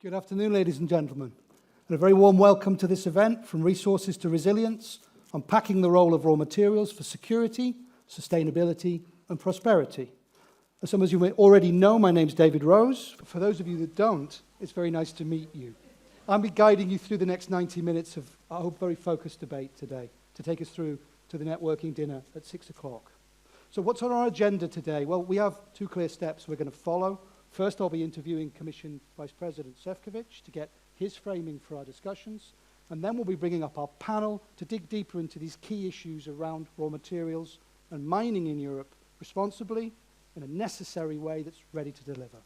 Good afternoon, ladies and gentlemen, and a very warm welcome to this event, From Resources to Resilience, unpacking the role of raw materials for security, sustainability, and prosperity. As some of you may already know, my name's David Rose. For those of you that don't, it's very nice to meet you. I'll be guiding you through the next 90 minutes of, I hope, very focused debate today to take us through to the networking dinner at 6 o'clock. So what's on our agenda today? Well, we have two clear steps we're going to follow. First, I'll be interviewing Commission Vice President Šefčovič to get his framing for our discussions, and then we'll be bringing up our panel to dig deeper into these key issues around raw materials and mining in Europe responsibly, in a necessary way that's ready to deliver.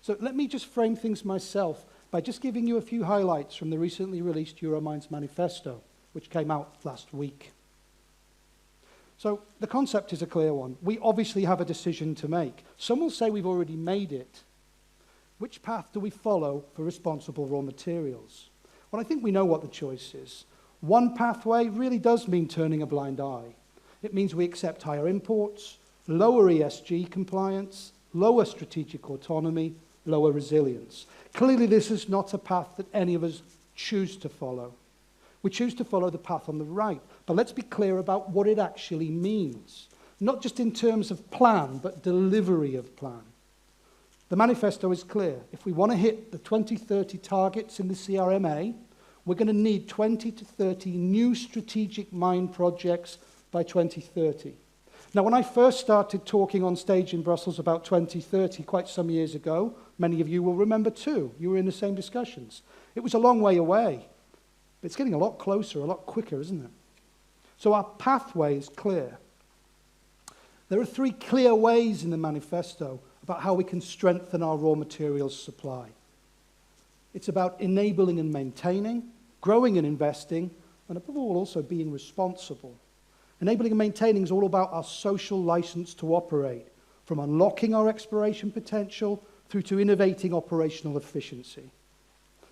So let me just frame things myself by just giving you a few highlights from the recently released Euromines manifesto, which came out last week. So the concept is a clear one. We obviously have a decision to make. Some will say we've already made it. Which path do we follow for responsible raw materials? Well, I think we know what the choice is. One pathway really does mean turning a blind eye. It means we accept higher imports, lower ESG compliance, lower strategic autonomy, lower resilience. Clearly, this is not a path that any of us choose to follow. We choose to follow the path on the right, but let's be clear about what it actually means, not just in terms of plan, but delivery of plan. The manifesto is clear. If we want to hit the 2030 targets in the CRMA, we're going to need 20 to 30 new strategic mine projects by 2030. Now, when I first started talking on stage in Brussels about 2030 quite some years ago, many of you will remember too, you were in the same discussions. It was a long way away. But it's getting a lot closer, a lot quicker, isn't it? So our pathway is clear. There are three clear ways in the manifesto about how we can strengthen our raw materials supply. It's about enabling and maintaining, growing and investing, and above all, also being responsible. Enabling and maintaining is all about our social license to operate, from unlocking our exploration potential through to innovating operational efficiency.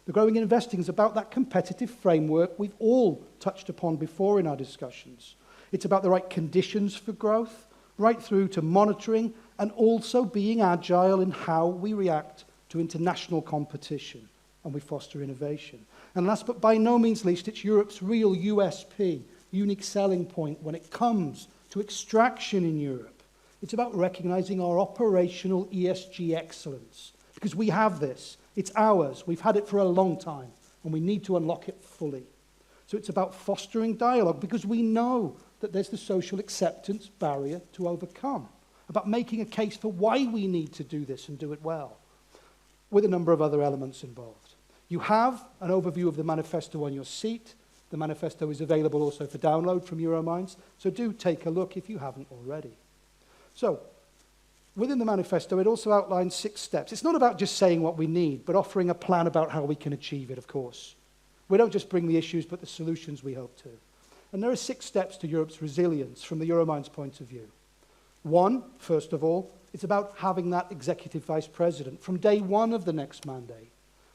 The growing and investing is about that competitive framework we've all touched upon before in our discussions. It's about the right conditions for growth, right through to monitoring and also being agile in how we react to international competition and we foster innovation. And last but by no means least, it's Europe's real USP, unique selling point when it comes to extraction in Europe. It's about recognizing our operational ESG excellence, because we have this. It's ours. We've had it for a long time, and we need to unlock it fully. So it's about fostering dialogue, because we know that there's the social acceptance barrier to overcome, about making a case for why we need to do this and do it well, with a number of other elements involved. You have an overview of the manifesto on your seat. The manifesto is available also for download from Euromines, so do take a look if you haven't already. So, within the manifesto, it also outlines 6 steps. It's not about just saying what we need, but offering a plan about how we can achieve it, of course. We don't just bring the issues, but the solutions we hope to. And there are 6 steps to Europe's resilience from the Euromines point of view. 1, first of all, it's about having that executive vice president from day 1 of the next mandate,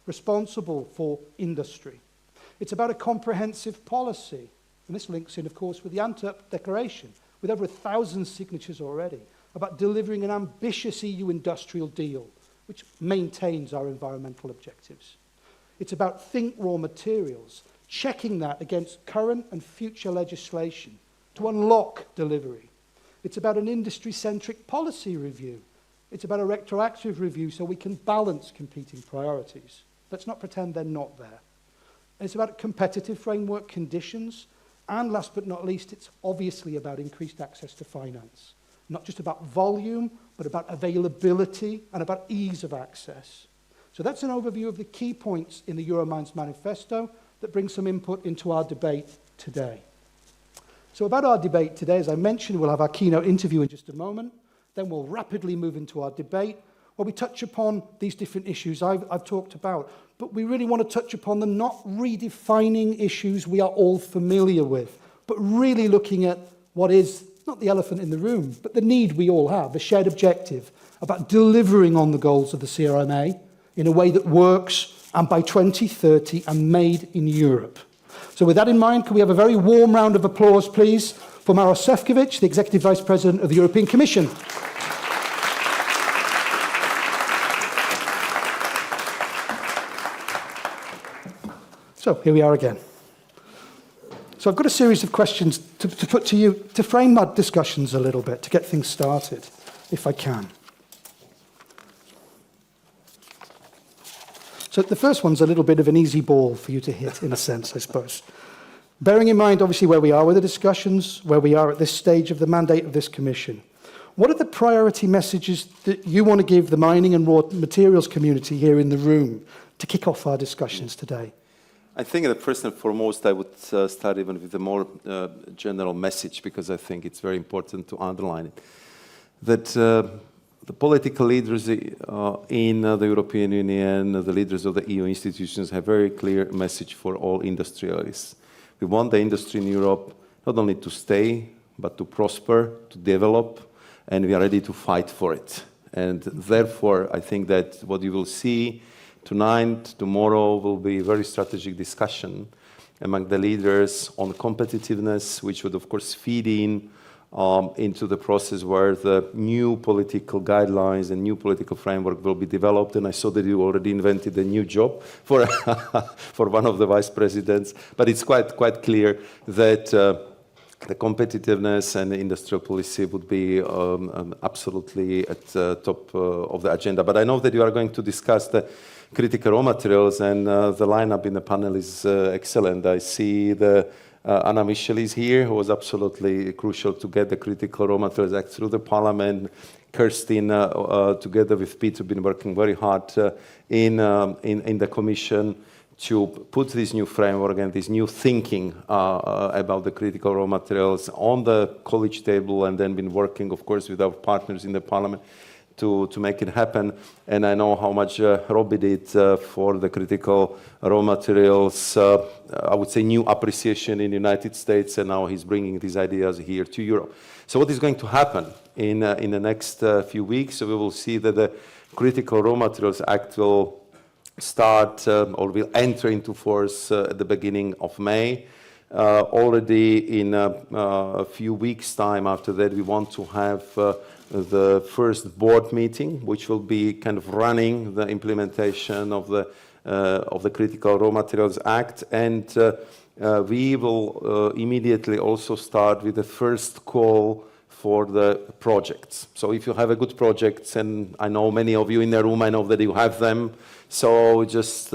responsible for industry. It's about a comprehensive policy, and this links in, of course, with the Antwerp Declaration, with over 1,000 signatures already, about delivering an ambitious EU industrial deal which maintains our environmental objectives. It's about think raw materials, checking that against current and future legislation to unlock delivery. It's about an industry-centric policy review. It's about a retroactive review so we can balance competing priorities. Let's not pretend they're not there. And it's about competitive framework conditions, and last but not least, it's obviously about increased access to finance. Not just about volume, but about availability and about ease of access. So that's an overview of the key points in the Euromines manifesto that brings some input into our debate today. So about our debate today, as I mentioned, we'll have our keynote interview in just a moment. Then we'll rapidly move into our debate, where we touch upon these different issues I've talked about. But we really want to touch upon them, not redefining issues we are all familiar with, but really looking at what is not the elephant in the room, but the need we all have, the shared objective about delivering on the goals of the CRMA in a way that works and by 2030 and made in Europe. So with that in mind, can we have a very warm round of applause, please, for Maroš Šefčovič, the Executive Vice President of the European Commission. So here we are again. So I've got a series of questions to put to you to frame our discussions a little bit, to get things started, if I can. So the first one's a little bit of an easy ball for you to hit, in a sense, I suppose. Bearing in mind, obviously, where we are with the discussions, where we are at this stage of the mandate of this commission, what are the priority messages that you want to give the mining and raw materials community here in the room to kick off our discussions today? I think that first and foremost, I would start even with a more general message, because I think it's very important to underline it. That the political leaders in the European Union, the leaders of the EU institutions have a very clear message for all industrialists. We want the industry in Europe not only to stay, but to prosper, to develop, and we are ready to fight for it. And therefore, I think that what you will see tonight, tomorrow, will be a very strategic discussion among the leaders on competitiveness, which would, of course, feed into the process where the new political guidelines and new political framework will be developed. And I saw that you already invented a new job for, for one of the vice presidents. But it's quite clear that the competitiveness and the industrial policy would be absolutely at the top of the agenda. But I know that you are going to discuss the critical raw materials, and the lineup in the panel is excellent. I see the Anna Michel is here, who was absolutely crucial to get the Critical Raw Materials Act through the Parliament. Kerstin, together with Peter, been working very hard in the Commission to put this new framework and this new thinking about the critical raw materials on the college table, and then been working, of course, with our partners in the Parliament to make it happen. And I know how much Robbie did for the critical raw materials, I would say new appreciation in the United States, and now he's bringing these ideas here to Europe. So what is going to happen in the next few weeks? So we will see that the Critical Raw Materials Act will start or will enter into force at the beginning of May. Already in a few weeks' time after that, we want to have the first board meeting, which will be kind of running the implementation of the Critical Raw Materials Act. And we will immediately also start with the first call for the projects. So if you have a good projects, and I know many of you in the room, I know that you have them, so just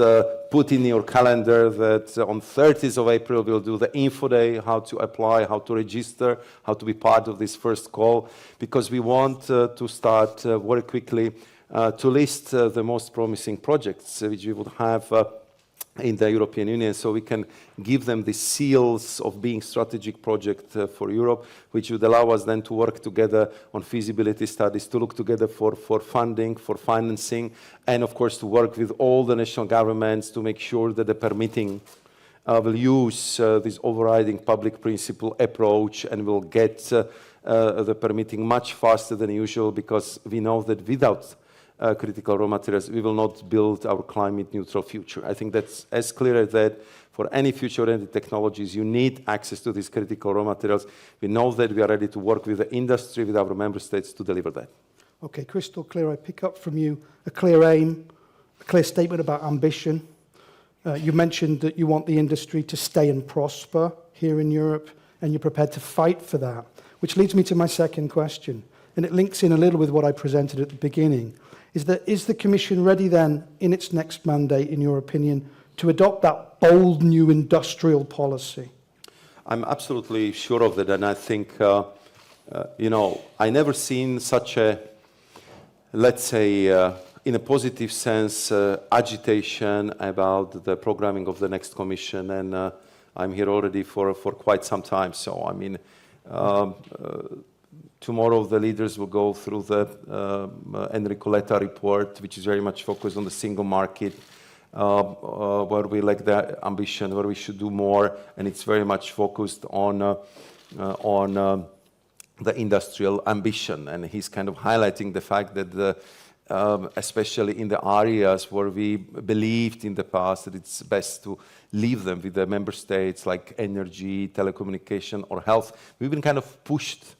put in your calendar that on 30th of April we'll do the info day, how to apply, how to register, how to be part of this first call, because we want to start very quickly to list the most promising projects which we would have in the European Union, so we can give them the seals of being strategic project for Europe, which would allow us then to work together on feasibility studies, to look together for funding, for financing, and of course to work with all the national governments to make sure that the permitting will use this overriding public principle approach, and will get the permitting much faster than usual, because we know that without critical raw materials, we will not build our climate-neutral future. I think that's as clear as that. For any future-oriented technologies, you need access to these critical raw materials. We know that we are ready to work with the industry, with our member states, to deliver that. Okay, crystal clear. I pick up from you a clear aim, a clear statement about ambition. You mentioned that you want the industry to stay and prosper here in Europe, and you're prepared to fight for that, which leads me to my second question, and it links in a little with what I presented at the beginning. Is the Commission ready then, in its next mandate, in your opinion, to adopt that bold new industrial policy? I'm absolutely sure of that, and I think, I never seen such a, let's say, in a positive sense, agitation about the programming of the next Commission, and I'm here already for quite some time. So, I mean, tomorrow the leaders will go through the Enrico Letta report, which is very much focused on the single market, where we lack the ambition, where we should do more, and it's very much focused on the industrial ambition. And he's kind of highlighting the fact that especially in the areas where we believed in the past that it's best to leave them with the member states, like energy, telecommunication, or health, we've been kind of pushed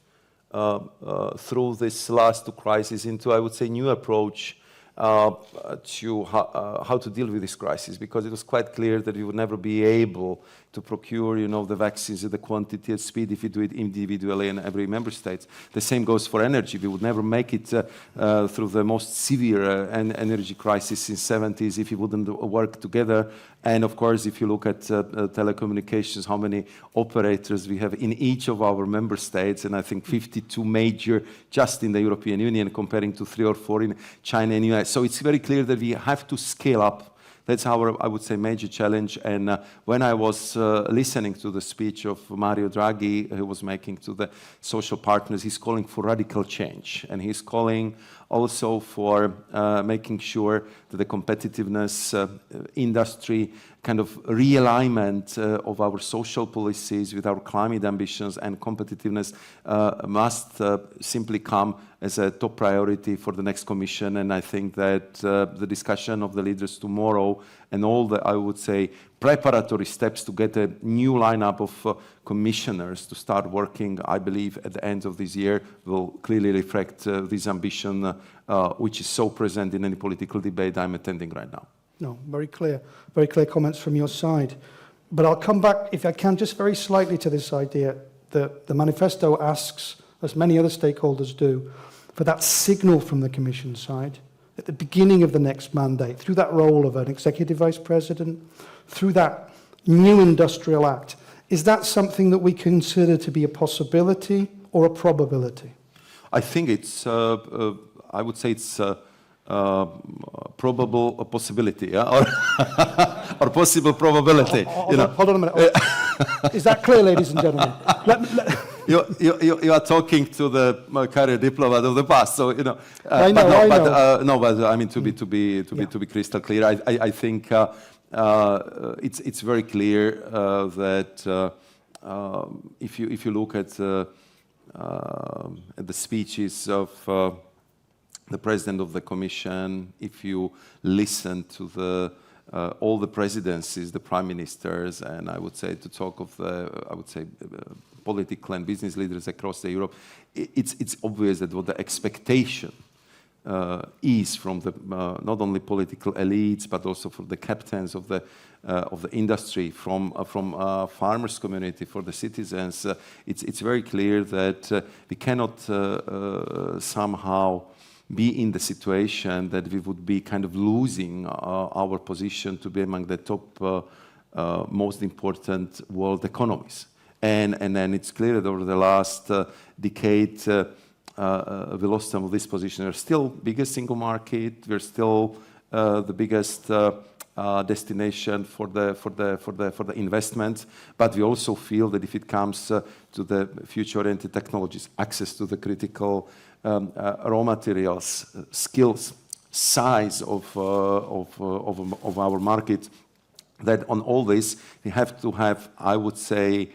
through this last two crises into, I would say, new approach to how to deal with this crisis, because it was quite clear that we would never be able to procure, the vaccines at the quantity and speed if we do it individually in every member state. The same goes for energy. We would never make it through the most severe energy crisis in the 70s if we wouldn't work together. And of course, if you look at telecommunications, how many operators we have in each of our member states, and I think 52 major just in the European Union, comparing to 3 or 4 in China and US. So it's very clear that we have to scale up. That's our, I would say, major challenge. And when I was listening to the speech of Mario Draghi, who was making to the social partners, he's calling for radical change. And he's calling also for making sure that the competitiveness industry kind of realignment of our social policies with our climate ambitions and competitiveness must simply come as a top priority for the next Commission. And I think that the discussion of the leaders tomorrow and all the, I would say, preparatory steps to get a new lineup of commissioners to start working, I believe, at the end of this year will clearly reflect this ambition, which is so present in any political debate I'm attending right now. No, very clear comments from your side. But I'll come back, if I can, just very slightly to this idea that the manifesto asks, as many other stakeholders do, for that signal from the Commission side at the beginning of the next mandate, through that role of an Executive Vice President, through that new Industrial Act. Is that something that we consider to be a possibility or a probability? I think it's, I would say it's probable possibility, yeah? Or possible probability. Hold on a minute. Is that clear, ladies and gentlemen? You are talking to the career diplomat of the past, so I know. But I mean to be crystal clear, I think it's very clear that if you look at the speeches of the President of the Commission, if you listen to the all the presidencies, the prime ministers, and I would say to talk of the, political and business leaders across the Europe, it's obvious that what the expectation is from the not only political elites but also from the captains of the industry, from farmers' community, for the citizens. It's very clear that we cannot somehow be in the situation that we would be kind of losing our position to be among the top most important world economies. And then it's clear that over the last decade, we lost some of this position. We're still biggest single market. We're still the biggest destination for the investment. But we also feel that if it comes to the future-oriented technologies, access to the critical raw materials, skills, size of our market, that on all this we have to have, I would say,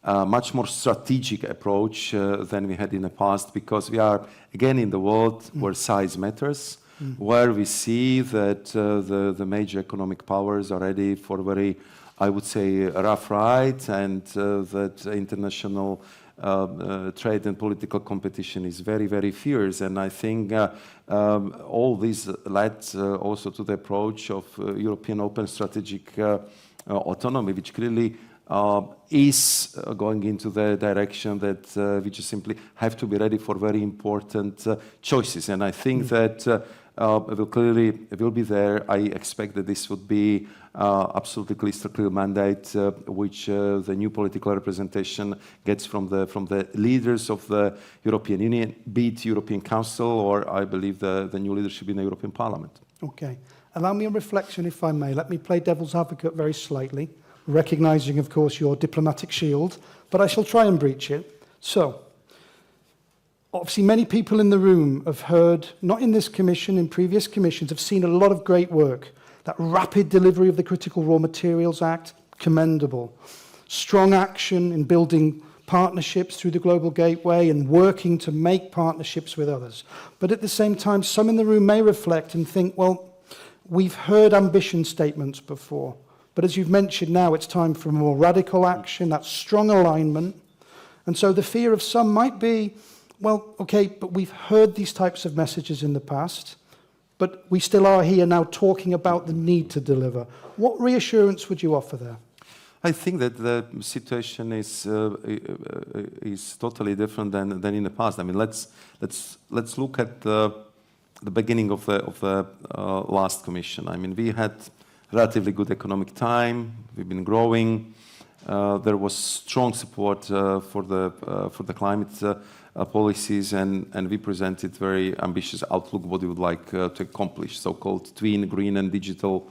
much more strategic approach than we had in the past, because we are again in the world where size matters, where we see that the major economic powers are ready for very, I would say, rough ride, and that international trade and political competition is very, very fierce. And I think all this led also to the approach of European open strategic autonomy, which clearly is going into the direction that we just simply have to be ready for very important choices. And I think that it will be there. I expect that this would be absolutely crystal clear mandate, which the new political representation gets from the leaders of the European Union, be it European Council or, I believe, the new leadership in the European Parliament. Okay. Allow me a reflection, if I may. Let me play devil's advocate very slightly, recognising, of course, your diplomatic shield, but I shall try and breach it. So, obviously, many people in the room have heard, not in this commission, in previous commissions, have seen a lot of great work. That rapid delivery of the Critical Raw Materials Act, commendable. Strong action in building partnerships through the Global Gateway and working to make partnerships with others. But at the same time, some in the room may reflect and think, well, we've heard ambition statements before, but as you've mentioned now, it's time for more radical action, that strong alignment. And so the fear of some might be, well, okay, but we've heard these types of messages in the past, but we still are here now talking about the need to deliver. What reassurance would you offer there? I think that the situation is totally different than in the past. I mean, let's look at the beginning of the last Commission. I mean, we had relatively good economic time. We've been growing. There was strong support for the climate policies, and we presented very ambitious outlook what we would like to accomplish, so-called twin, green, and digital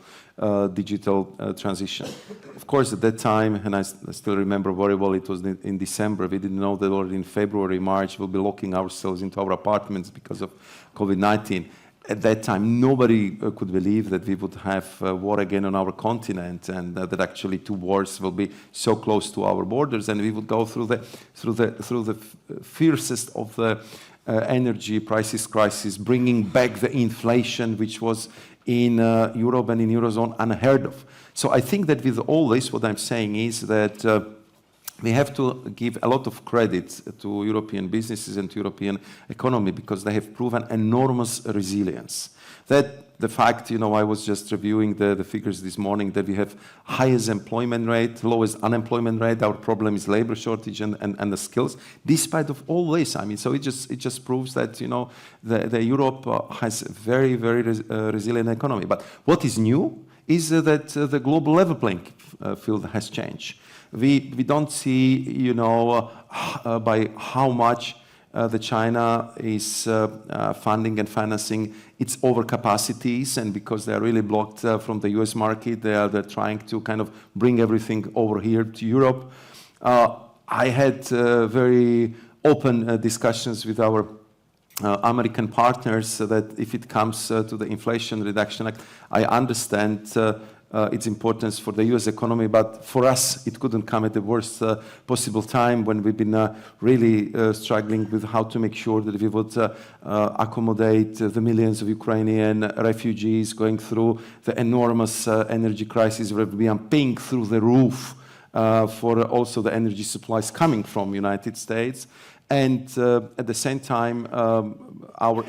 transition. Of course, at that time, and I still remember very well, it was in December. We didn't know that already in February, March, we'll be locking ourselves into our apartments because of COVID-19. At that time, nobody could believe that we would have war again on our continent, and that actually two wars will be so close to our borders, and we would go through the fiercest of the energy crisis, bringing back the inflation, which was in Europe and in Eurozone unheard of. So I think that with all this, what I'm saying is that we have to give a lot of credit to European businesses and to European economy because they have proven enormous resilience. That the fact, I was just reviewing the figures this morning that we have highest employment rate, lowest unemployment rate. Our problem is labor shortage and the skills. Despite of all this, I mean, so it just proves that the Europe has very resilient economy. But what is new is that the global level playing field has changed. We don't see, by how much the China is funding and financing its overcapacities, and because they are really blocked from the US market, they're trying to kind of bring everything over here to Europe. I had very open discussions with our American partners that if it comes to the Inflation Reduction Act, I understand its importance for the US economy, but for us it couldn't come at the worst possible time when we've been really struggling with how to make sure that we would accommodate the millions of Ukrainian refugees going through the enormous energy crisis where we are paying through the roof for also the energy supplies coming from United States. And at the same time, our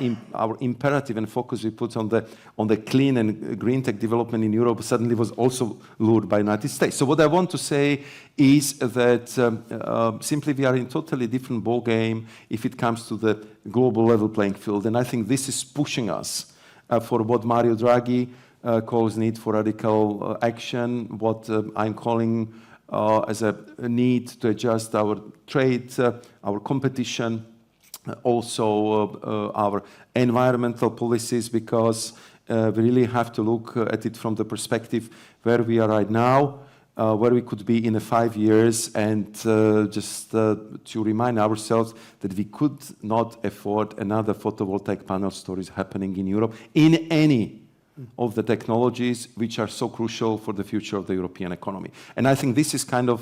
imperative and focus we put on the clean and green tech development in Europe suddenly was also lured by United States. So what I want to say is that simply we are in totally different ball game if it comes to the global level playing field. And I think this is pushing us for what Mario Draghi calls need for radical action, what I'm calling as a need to adjust our trade, our competition, also our environmental policies, because we really have to look at it from the perspective where we are right now, where we could be in 5 years, and just to remind ourselves that we could not afford another photovoltaic panel stories happening in Europe in any of the technologies which are so crucial for the future of the European economy. And I think this is kind of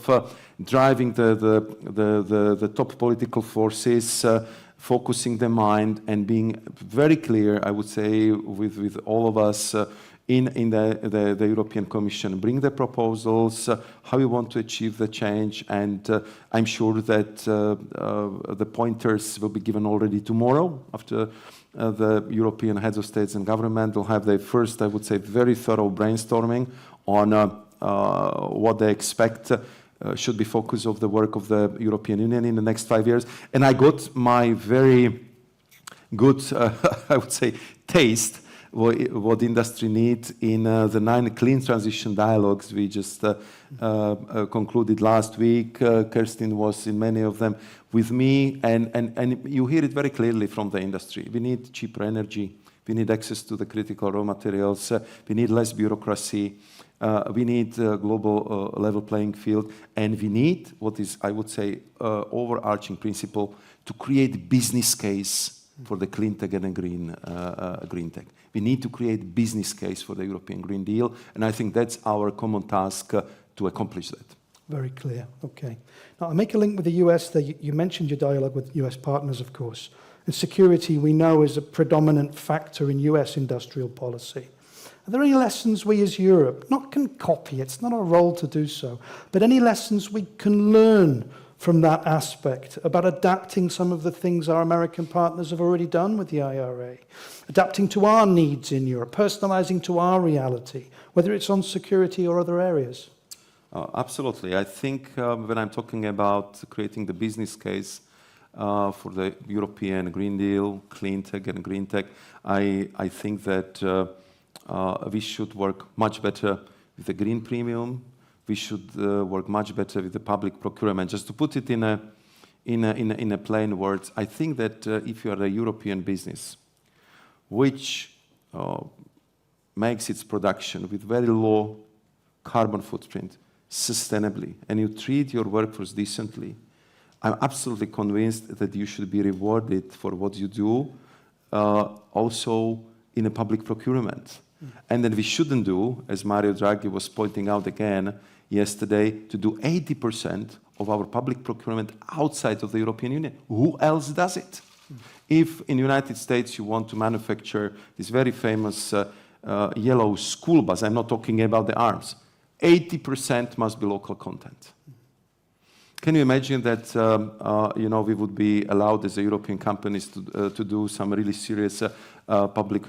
driving the top political forces, focusing their mind and being very clear, I would say, with all of us in the European Commission. Bring the proposals, how we want to achieve the change, and I'm sure that the pointers will be given already tomorrow after the European heads of states and government will have their first, I would say, very thorough brainstorming on what they expect should be focus of the work of the European Union in the next 5 years. And I got my very good, I would say, taste what industry needs in the 9 clean transition dialogues we just concluded last week. Kerstin was in many of them with me, and you hear it very clearly from the industry. We need cheaper energy, we need access to the critical raw materials, we need less bureaucracy, we need a global level playing field, and we need what is, I would say, overarching principle to create business case for the clean tech and green tech. We need to create business case for the European Green Deal, and I think that's our common task to accomplish that. Very clear. Okay. Now, I'll make a link with the US. You mentioned your dialogue with US partners, of course. And security, we know, is a predominant factor in US industrial policy. Are there any lessons we as Europe not can copy? It's not our role to do so. But any lessons we can learn from that aspect, about adapting some of the things our American partners have already done with the IRA, adapting to our needs in Europe, personalizing to our reality, whether it's on security or other areas? Absolutely. I think when I'm talking about creating the business case for the European Green Deal, clean tech and green tech, I think that we should work much better with the green premium. We should work much better with the public procurement. Just to put it in a plain words, I think that if you are a European business, which makes its production with very low carbon footprint, sustainably, and you treat your workforce decently, I'm absolutely convinced that you should be rewarded for what you do, also in a public procurement. And that we shouldn't do, as Mario Draghi was pointing out again yesterday, to do 80% of our public procurement outside of the European Union. Who else does it? If in the United States you want to manufacture this very famous yellow school bus, I'm not talking about the arms, 80% must be local content. Can you imagine that we would be allowed as a European companies to do some really serious public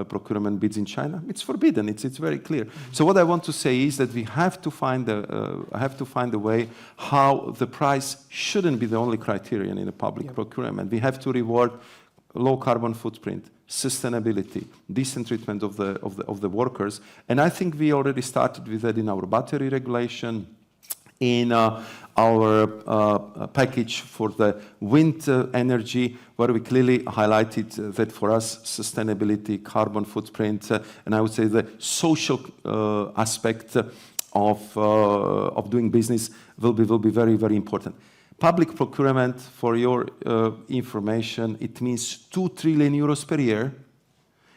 procurement bids in China? It's forbidden. It's very clear. So what I want to say is that we have to find a way how the price shouldn't be the only criterion in a public procurement. We have to reward low carbon footprint, sustainability, decent treatment of the workers, and I think we already started with that in our battery regulation, in our package for the wind energy, where we clearly highlighted that for us, sustainability, carbon footprint, and I would say the social aspect of doing business will be very, very important. Public procurement, for your information, it means 2 trillion euros per year.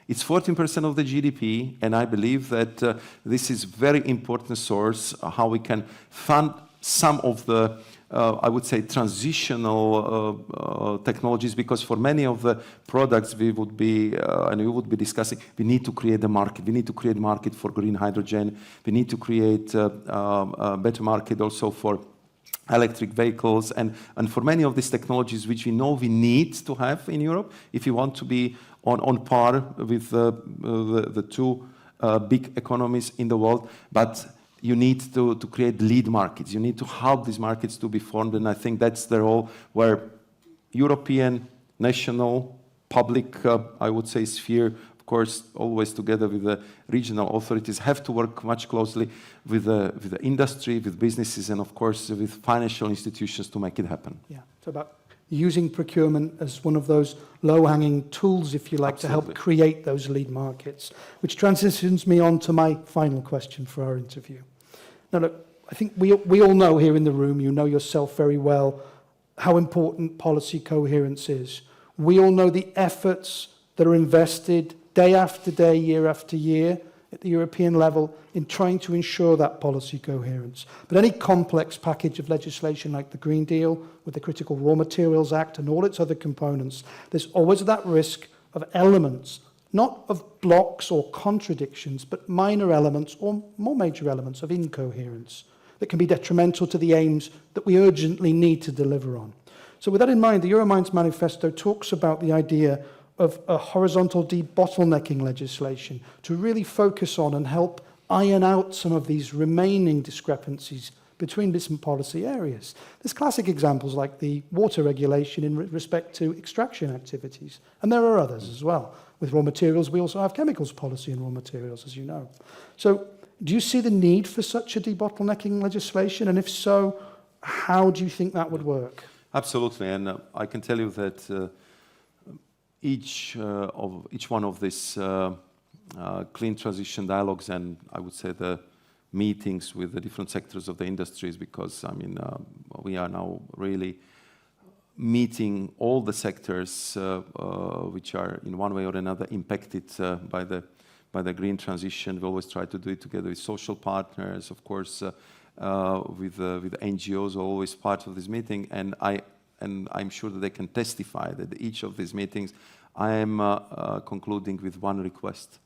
It's 14% of the GDP, and I believe that this is very important source how we can fund some of the, I would say, transitional technologies, because for many of the products we would be discussing, we need to create the market. We need to create market for green hydrogen. We need to create a better market also for electric vehicles, and for many of these technologies which we know we need to have in Europe if you want to be on par with the two big economies in the world. But you need to create lead markets. You need to help these markets to be formed, and I think that's the role where European, national, public, I would say, sphere, of course, always together with the regional authorities, have to work much closely with the industry, with businesses, and of course with financial institutions to make it happen. Yeah, so about using procurement as one of those low-hanging tools, if you like, Absolutely. to help create those lead markets, which transitions me on to my final question for our interview. Now, look, I think we all know here in the room, you know yourself very well, how important policy coherence is. We all know the efforts that are invested day after day, year after year, at the European level in trying to ensure that policy coherence. But any complex package of legislation like the Green Deal, with the Critical Raw Materials Act and all its other components, there's always that risk of elements, not of blocks or contradictions, but minor elements or more major elements of incoherence that can be detrimental to the aims that we urgently need to deliver on. So with that in mind, the Euromines manifesto talks about the idea of a horizontal debottlenecking legislation to really focus on and help iron out some of these remaining discrepancies between different policy areas. There's classic examples like the water regulation in respect to extraction activities, and there are others as well. With raw materials, we also have chemicals policy in raw materials, as you know. So do you see the need for such a debottlenecking legislation? And if so, how do you think that would work? Absolutely, and I can tell you that each one of these clean transition dialogues, and I would say the meetings with the different sectors of the industries, because I mean we are now really meeting all the sectors which are in one way or another impacted by the green transition. We always try to do it together with social partners, of course, with NGOs, always part of this meeting, and I'm sure that they can testify that each of these meetings I am concluding with one request.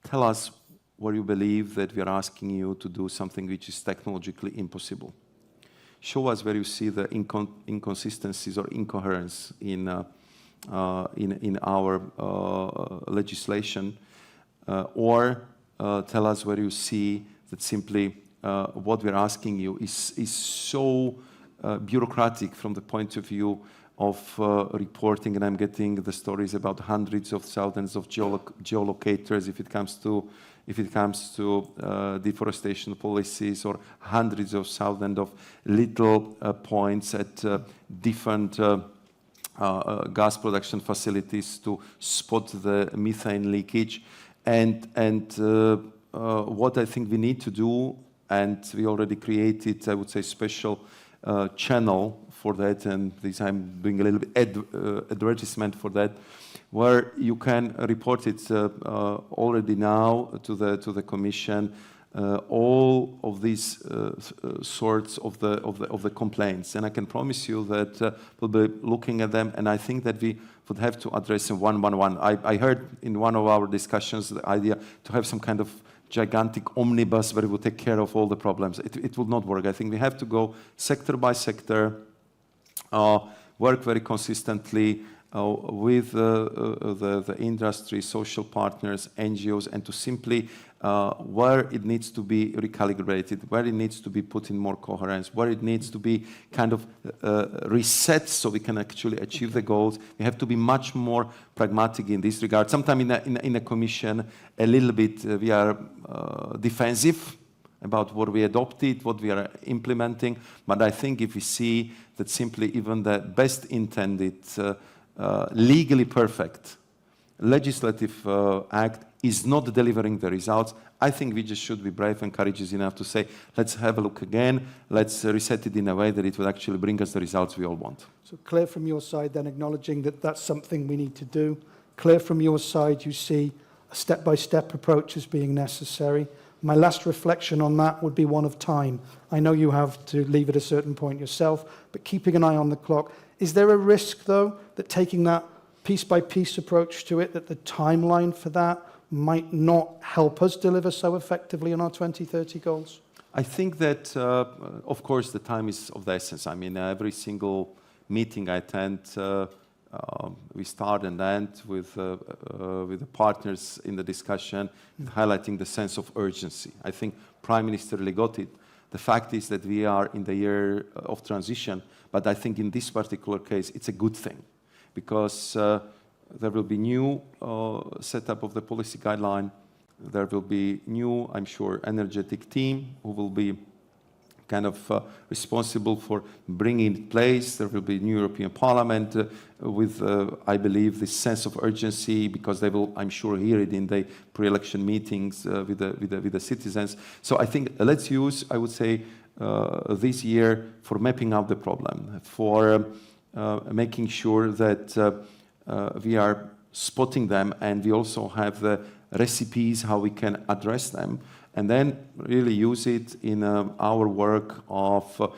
Tell us where you believe that we are asking you to do something which is technologically impossible. show us where you see the inconsistencies or incoherence in our legislation, or tell us where you see that simply what we're asking you is so bureaucratic from the point of view of reporting, and I'm getting the stories about hundreds of thousands of geolocators if it comes to deforestation policies, or hundreds of thousands of little points at different gas production facilities to spot the methane leakage. And what I think we need to do, and we already created, I would say, special channel for that, and this I'm doing a little bit advertisement for that, where you can report it already now to the Commission, all of these sorts of the complaints, and I can promise you that we'll be looking at them, and I think that we would have to address them one by one. I heard in one of our discussions the idea to have some kind of gigantic omnibus where it will take care of all the problems. It will not work. I think we have to go sector by sector, work very consistently with the industry, social partners, NGOs, and to simply where it needs to be recalibrated, where it needs to be put in more coherence, where it needs to be kind of reset so we can actually achieve the goals. We have to be much more pragmatic in this regard. Sometimes in a Commission, a little bit we are defensive about what we adopted, what we are implementing, but I think if we see that simply even the best intended, legally perfect legislative act is not delivering the results, I think we just should be brave and courageous enough to say, let's have a look again, let's reset it in a way that it will actually bring us the results we all want. So clear from your side then, acknowledging that that's something we need to do. Clear from your side, you see a step-by-step approach as being necessary. My last reflection on that would be one of time. I know you have to leave at a certain point yourself, but keeping an eye on the clock. Is there a risk, though, that taking that piece-by-piece approach to it, that the timeline for that might not help us deliver so effectively on our 2030 goals? I think that, of course, the time is of the essence. I mean, every single meeting I attend, we start and end with the partners in the discussion, highlighting the sense of urgency. I think Prime Minister really got it. The fact is that we are in the year of transition, but I think in this particular case, it's a good thing, because there will be new setup of the policy guideline. There will be new, I'm sure, energetic team who will be kind of responsible for bringing it in place. There will be new European Parliament with, I believe, this sense of urgency, because they will, I'm sure, hear it in the pre-election meetings with the citizens. So I think let's use, I would say, this year for mapping out the problem, for making sure that we are spotting them, and we also have the recipes how we can address them, and then really use it in our work of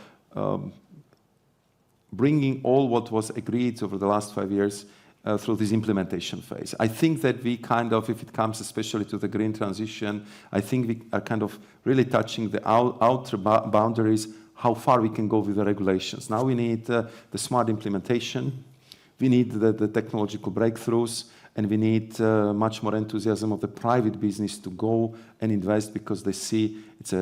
bringing all what was agreed over the last 5 years through this implementation phase. I think that we kind of, if it comes especially to the green transition, I think we are kind of really touching the outer boundaries, how far we can go with the regulations. Now we need the smart implementation, we need the technological breakthroughs, and we need much more enthusiasm of the private business to go and invest, because they see it's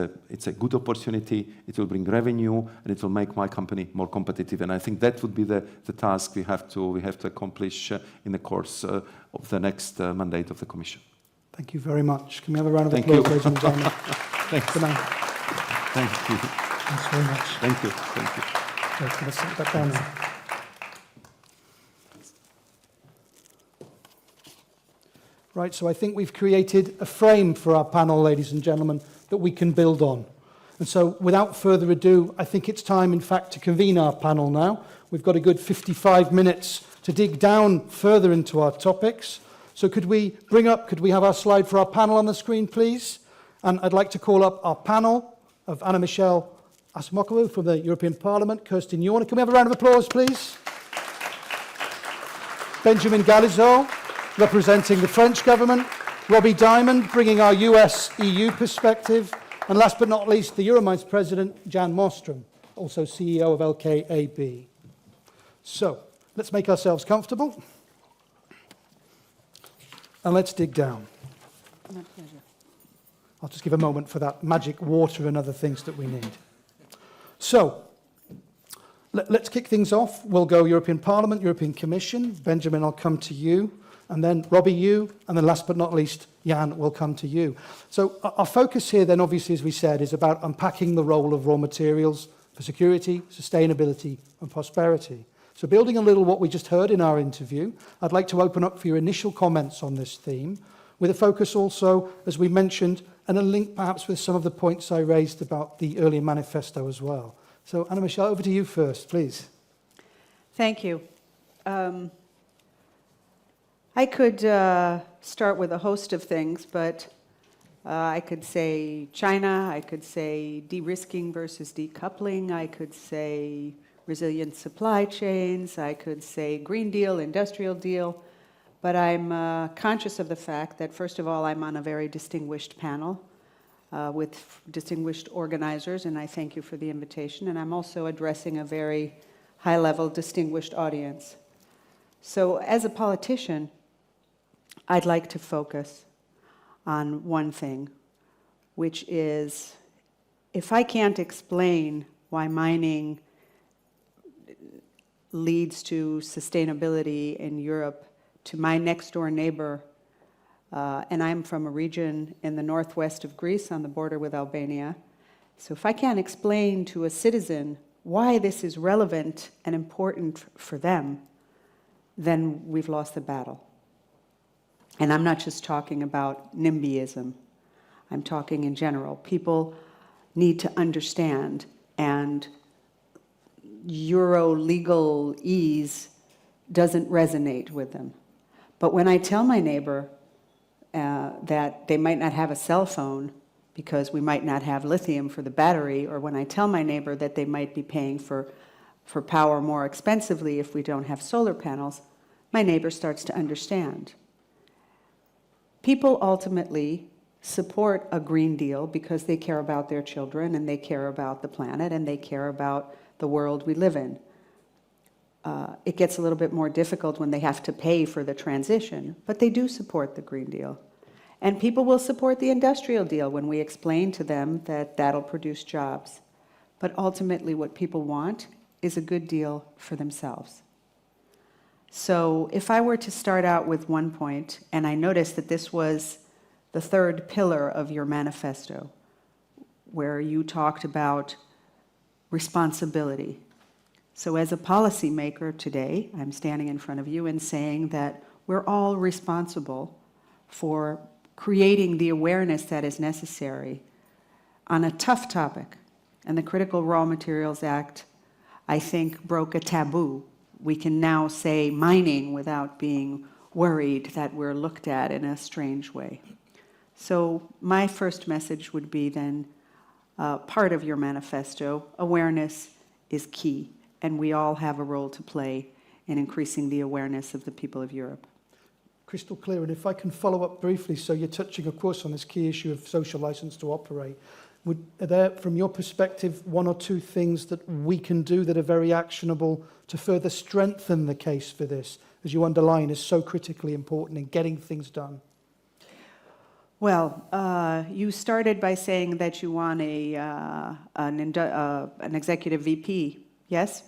a good opportunity, it will bring revenue, and it will make my company more competitive. And I think that would be the task we have to accomplish in the course of the next mandate of the Commission. Thank you very much. Can we have a round of applause, ladies and gentlemen? Thanks. Good night. Thank you. Thanks very much. Thank you. Thank you. Okay, let's sit back down now. Right, so I think we've created a frame for our panel, ladies and gentlemen, that we can build on. And so without further ado, I think it's time, in fact, to convene our panel now. We've got a good 55 minutes to dig down further into our topics. So could we have our slide for our panel on the screen, please? And I'd like to call up our panel of Anna-Michelle Asimakopoulou from the European Parliament, Kerstin Jorna. Can we have a round of applause, please? Benjamin Gallezot, representing the French government, Robbie Diamond, bringing our US-EU perspective, and last but not least, the Euromines President, Jan Moström. also CEO of LKAB. So, let's make ourselves comfortable, and let's dig down. My pleasure. I'll just give a moment for that magic water and other things that we need. So, let's kick things off. We'll go European Parliament, European Commission. Benjamin, I'll come to you. And then Robbie, you. And then last but not least, Jan will come to you. So our focus here then, obviously, as we said, is about unpacking the role of raw materials for security, sustainability, and prosperity. So building a little what we just heard in our interview, I'd like to open up for your initial comments on this theme, with a focus also, as we mentioned, and a link perhaps with some of the points I raised about the earlier manifesto as well. So, Anna-Michelle, over to you first, please. Thank you. I could start with a host of things, but I could say China, I could say de-risking versus decoupling, I could say resilient supply chains, I could say Green Deal, Industrial Deal, but I'm conscious of the fact that, first of all, I'm on a very distinguished panel with distinguished organizers, and I thank you for the invitation, and I'm also addressing a very high-level, distinguished audience. So, as a politician, I'd like to focus on one thing, which is, if I can't explain why mining leads to sustainability in Europe to my next-door neighbor, and I'm from a region in the northwest of Greece on the border with Albania, so if I can't explain to a citizen why this is relevant and important for them, then we've lost the battle. And I'm not just talking about NIMBYism. I'm talking in general. People need to understand, and Euro legal ease doesn't resonate with them. But when I tell my neighbor that they might not have a cell phone because we might not have lithium for the battery, or when I tell my neighbor that they might be paying for power more expensively if we don't have solar panels, my neighbor starts to understand. People ultimately support a Green Deal because they care about their children, and they care about the planet, and they care about the world we live in. It gets a little bit more difficult when they have to pay for the transition, but they do support the Green Deal. And people will support the Industrial Deal when we explain to them that that'll produce jobs. But ultimately what people want is a good deal for themselves. So if I were to start out with one point, and I noticed that this was the third pillar of your manifesto, where you talked about responsibility. So as a policymaker today, I'm standing in front of you and saying that we're all responsible for creating the awareness that is necessary on a tough topic. And the Critical Raw Materials Act, I think, broke a taboo. We can now say mining without being worried that we're looked at in a strange way. So my first message would be then, part of your manifesto, awareness is key, and we all have a role to play in increasing the awareness of the people of Europe. Crystal clear, and if I can follow up briefly, so you're touching, of course, on this key issue of social license to operate. Are there, from your perspective, one or two things that we can do that are very actionable to further strengthen the case for this, as you underline, is so critically important in getting things done? Well, you started by saying that you want an executive VP, yes?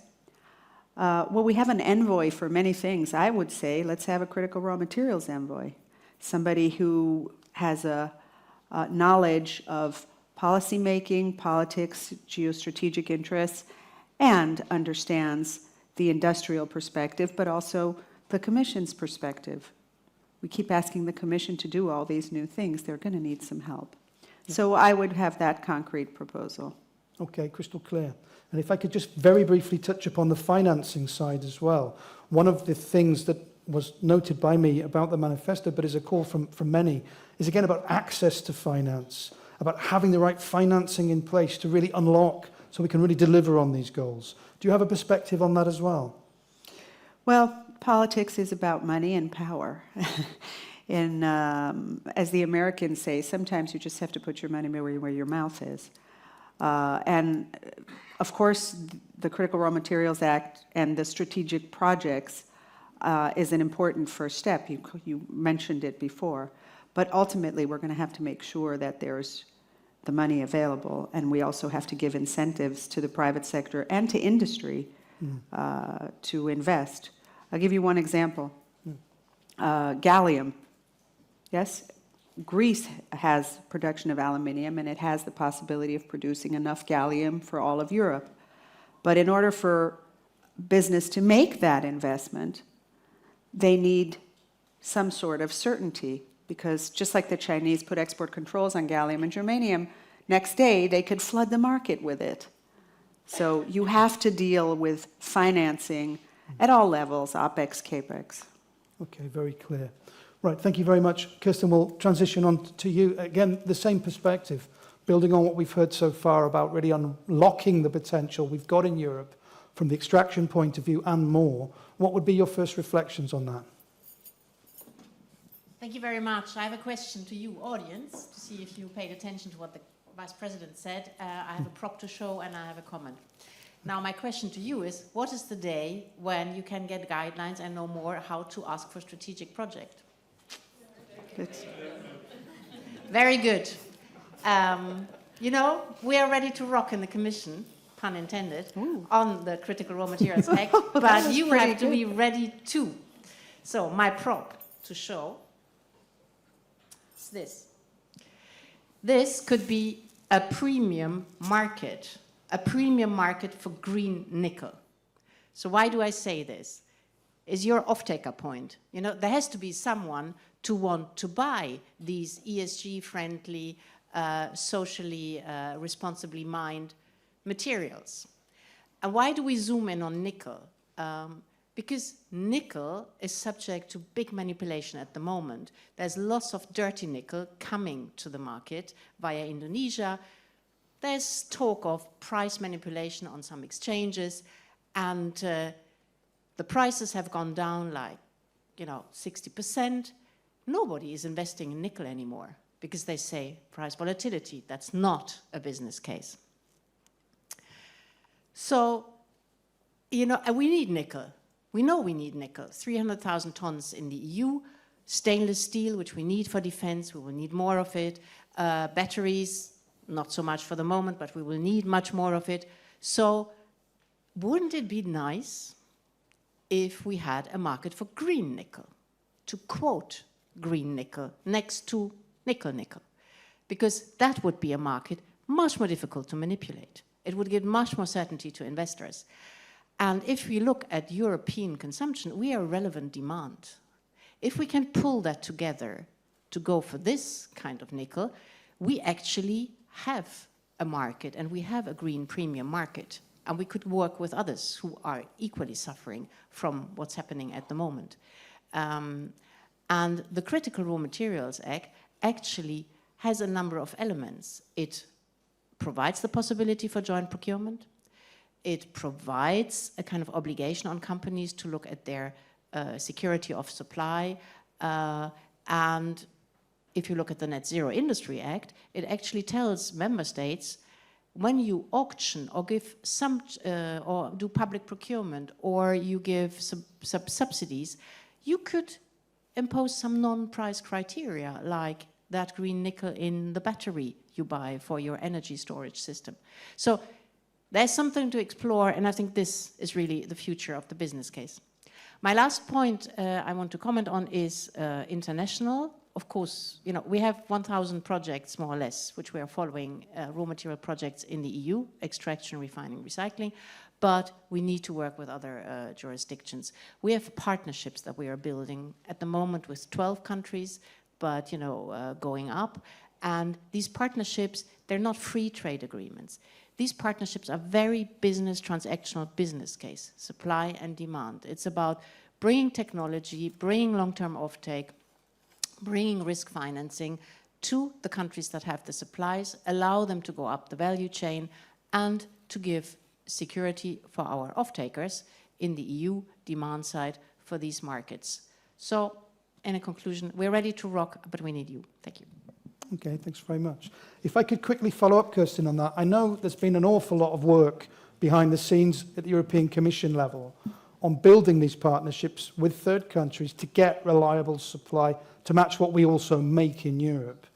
Well, we have an envoy for many things. I would say let's have a critical raw materials envoy, somebody who has a knowledge of policymaking, politics, geostrategic interests, and understands the industrial perspective, but also the Commission's perspective. We keep asking the Commission to do all these new things. They're going to need some help. Yeah. So I would have that concrete proposal. Okay, crystal clear. And if I could just very briefly touch upon the financing side as well. One of the things that was noted by me about the manifesto, but is a call from many, is again about access to finance, about having the right financing in place to really unlock so we can really deliver on these goals. Do you have a perspective on that as well? Well, politics is about money and power. And as the Americans say, sometimes you just have to put your money where your mouth is. And of course, the Critical Raw Materials Act and the strategic projects is an important first step. You mentioned it before. But ultimately, we're going to have to make sure that there's the money available, and we also have to give incentives to the private sector and to industry to invest. I'll give you one example. Gallium. Yes? Greece has production of aluminium, and it has the possibility of producing enough gallium for all of Europe. But in order for business to make that investment, they need some sort of certainty, because just like the Chinese put export controls on gallium and germanium, next day they could flood the market with it. So you have to deal with financing at all levels, OPEX, CAPEX. Okay, very clear. Right, thank you very much. Kerstin, we'll transition on to you. Again, the same perspective, building on what we've heard so far about really unlocking the potential we've got in Europe from the extraction point of view and more. What would be your first reflections on that? Thank you very much. I have a question to you, audience, to see if you paid attention to what the Vice President said. I have a prop to show and I have a comment. Now, my question to you is, what is the day when you can get guidelines and know more how to ask for strategic project? Good. Very good. You know, we are ready to rock in the Commission, pun intended, on the Critical Raw Materials Act, but you have to be ready too. So my prop to show is this. This could be a premium market for green nickel. So why do I say this? Is your off-taker point. You know, there has to be someone to want to buy these ESG-friendly, socially responsibly mined materials. And why do we zoom in on nickel? Because nickel is subject to big manipulation at the moment. There's lots of dirty nickel coming to the market via Indonesia. There's talk of price manipulation on some exchanges, and the prices have gone down like, 60%. Nobody is investing in nickel anymore because they say price volatility. That's not a business case. So, we need nickel. We know we need nickel. 300,000 tons in the EU. Stainless steel, which we need for defense, we will need more of it. Batteries, not so much for the moment, but we will need much more of it. So, wouldn't it be nice if we had a market for green nickel? To quote green nickel next to nickel. Because that would be a market much more difficult to manipulate. It would give much more certainty to investors. And if we look at European consumption, we are relevant demand. If we can pull that together to go for this kind of nickel, we actually have a market, and we have a green premium market. And we could work with others who are equally suffering from what's happening at the moment. And the Critical Raw Materials Act actually has a number of elements. It provides the possibility for joint procurement. It provides a kind of obligation on companies to look at their security of supply. And if you look at the Net Zero Industry Act, it actually tells member states, when you auction or give some, or do public procurement, or you give some subsidies, you could impose some non-price criteria, like that green nickel in the battery you buy for your energy storage system. So there's something to explore, and I think this is really the future of the business case. My last point I want to comment on is international. Of course, we have 1,000 projects, more or less, which we are following, raw material projects in the EU, extraction, refining, recycling, but we need to work with other jurisdictions. We have partnerships that we are building at the moment with 12 countries, but, going up. And these partnerships, they're not free trade agreements. These partnerships are very transactional business case, supply and demand. It's about bringing technology, bringing long-term offtake, bringing risk financing to the countries that have the supplies, allow them to go up the value chain, and to give security for our off-takers in the EU demand side for these markets. So, in a conclusion, we're ready to rock, but we need you. Thank you. Okay, thanks very much. If I could quickly follow up, Kerstin, on that. I know there's been an awful lot of work behind the scenes at the European Commission level on building these partnerships with third countries to get reliable supply to match what we also make in Europe.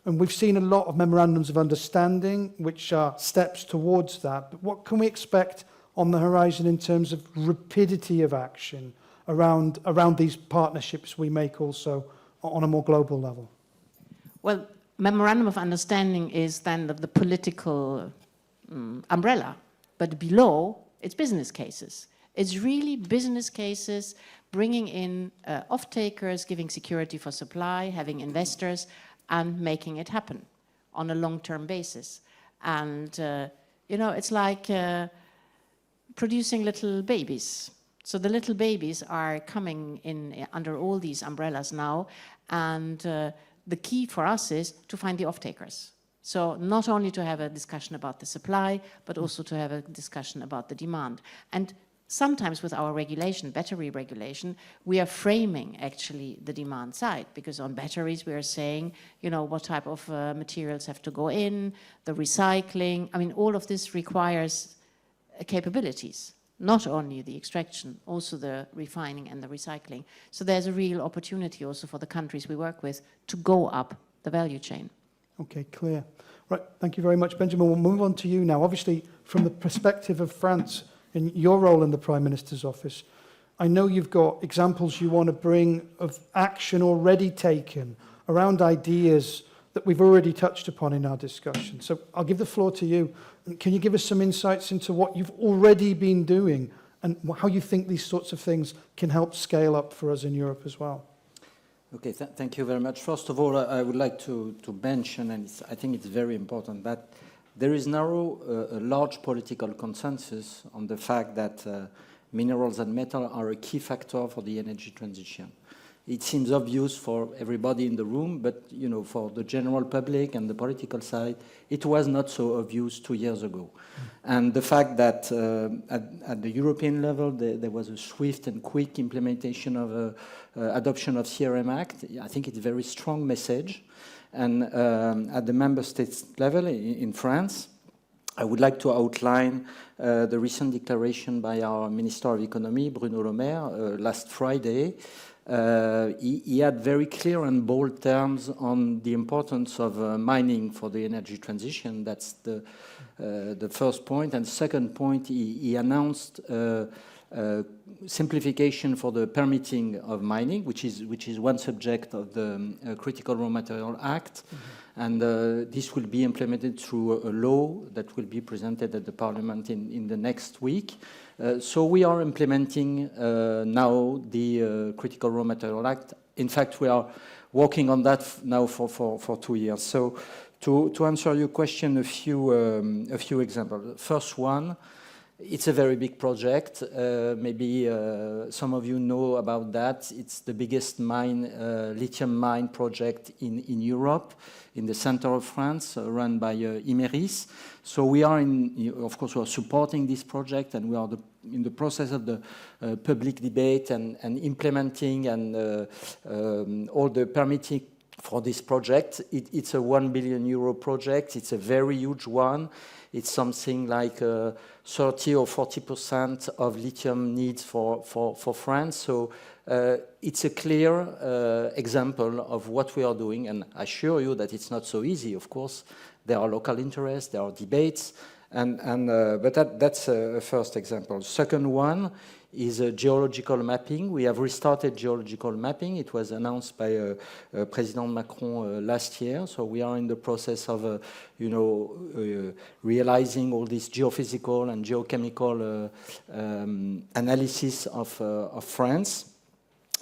And we've seen a lot of memorandums of understanding, which are steps towards that. But what can we expect on the horizon in terms of rapidity of action around these partnerships we make also on a more global level? Well, memorandum of understanding is then the political umbrella, but below it's business cases. It's really business cases, bringing in off-takers, giving security for supply, having investors, and making it happen on a long-term basis. And, you know, it's like producing little babies. So the little babies are coming in under all these umbrellas now, and the key for us is to find the off-takers. So not only to have a discussion about the supply, but also to have a discussion about the demand. And sometimes with our regulation, battery regulation, we are framing actually the demand side, because on batteries we are saying, you know, what type of materials have to go in, the recycling. I mean, all of this requires capabilities, not only the extraction, also the refining and the recycling. So there's a real opportunity also for the countries we work with to go up the value chain. Okay, clear. Right, thank you very much, Benjamin. We'll move on to you now. Obviously, from the perspective of France, in your role in the Prime Minister's office, I know you've got examples you want to bring of action already taken around ideas that we've already touched upon in our discussion. So I'll give the floor to you. Can you give us some insights into what you've already been doing and how you think these sorts of things can help scale up for us in Europe as well? Okay, thank you very much. First of all, I would like to mention, and I think it's very important, that there is now a large political consensus on the fact that minerals and metal are a key factor for the energy transition. It seems obvious for everybody in the room, but you know, for the general public and the political side, it was not so obvious 2 years ago. And the fact that at the European level there was a swift and quick implementation of adoption of CRM Act, I think it's a very strong message. And at the member states level in France, I would like to outline the recent declaration by our Minister of Economy, Bruno Le Maire, last Friday. He had very clear and bold terms on the importance of mining for the energy transition. That's the first point. And the second point, he announced simplification for the permitting of mining, which is one subject of the Critical Raw Material Act. Mm-hmm. And this will be implemented through a law that will be presented at the Parliament in the next week. So we are implementing now the Critical Raw Material Act. In fact, we are working on that now for 2 years. So to answer your question, a few examples. First one, it's a very big project. Maybe some of you know about that. It's the biggest lithium mine project in Europe, in the center of France, run by Imerys. So we are of course, we are supporting this project, and we are in the process of the public debate and implementing and all the permitting for this project. It's a €1 billion project. It's a very huge one. It's something like 30 or 40% of lithium needs for France. So it's a clear example of what we are doing. And I assure you that it's not so easy, of course. There are local interests, there are debates, but that's a first example. Second one is geological mapping. We have restarted geological mapping. It was announced by President Macron last year. So we are in the process of, realizing all this geophysical and geochemical analysis of France.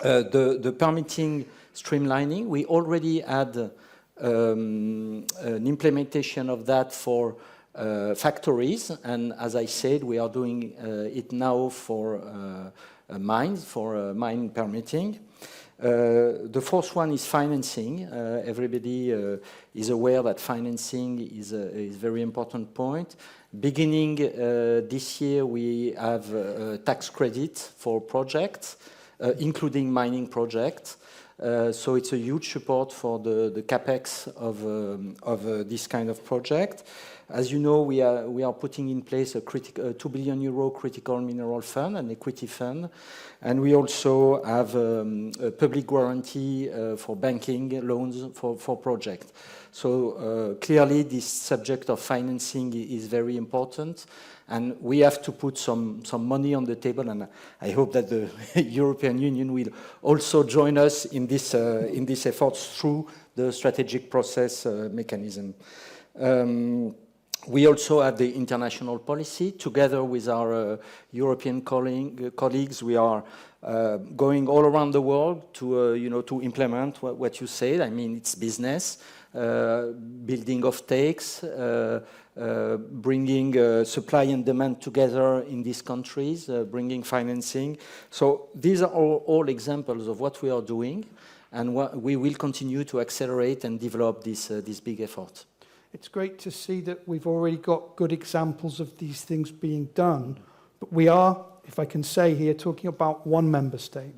The permitting streamlining, we already had an implementation of that for factories, and as I said, we are doing it now for mines, for mine permitting. The fourth one is financing. Everybody is aware that financing is a very important point. Beginning this year, we have a tax credit for projects, including mining projects. So it's a huge support for the capex of this kind of project. As you know, we are putting in place a 2 billion euro critical mineral fund, an equity fund, and we also have a public guarantee for banking loans for projects. So clearly this subject of financing is very important, and we have to put some money on the table, and I hope that the European Union will also join us in this efforts through the strategic process mechanism. We also have the international policy. Together with our European colleagues, we are going all around the world to to implement what you said. I mean, it's business, building offtakes, bringing supply and demand together in these countries, bringing financing. So these are all examples of what we are doing, and we will continue to accelerate and develop this big effort. It's great to see that we've already got good examples of these things being done, but we are, if I can say here, talking about one member state.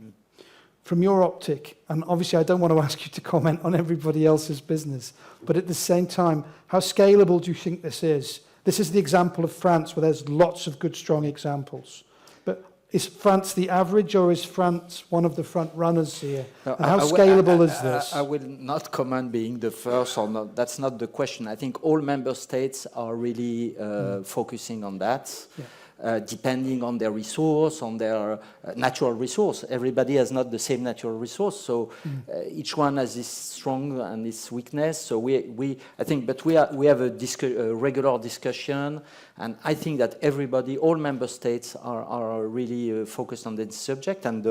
From your optic, and obviously I don't want to ask you to comment on everybody else's business, but at the same time, how scalable do you think this is? This is the example of France, where there's lots of good, strong examples. But is France the average, or is France one of the front runners here? And how scalable is this? I will not comment being the first or not. That's not the question. I think all member states are really focusing on that. Yeah. Depending on their resource, on their natural resource. Everybody has not the same natural resource, so each one has its strong and its weakness. So I think, but we have a regular discussion, and I think that all member states are really focused on this subject, and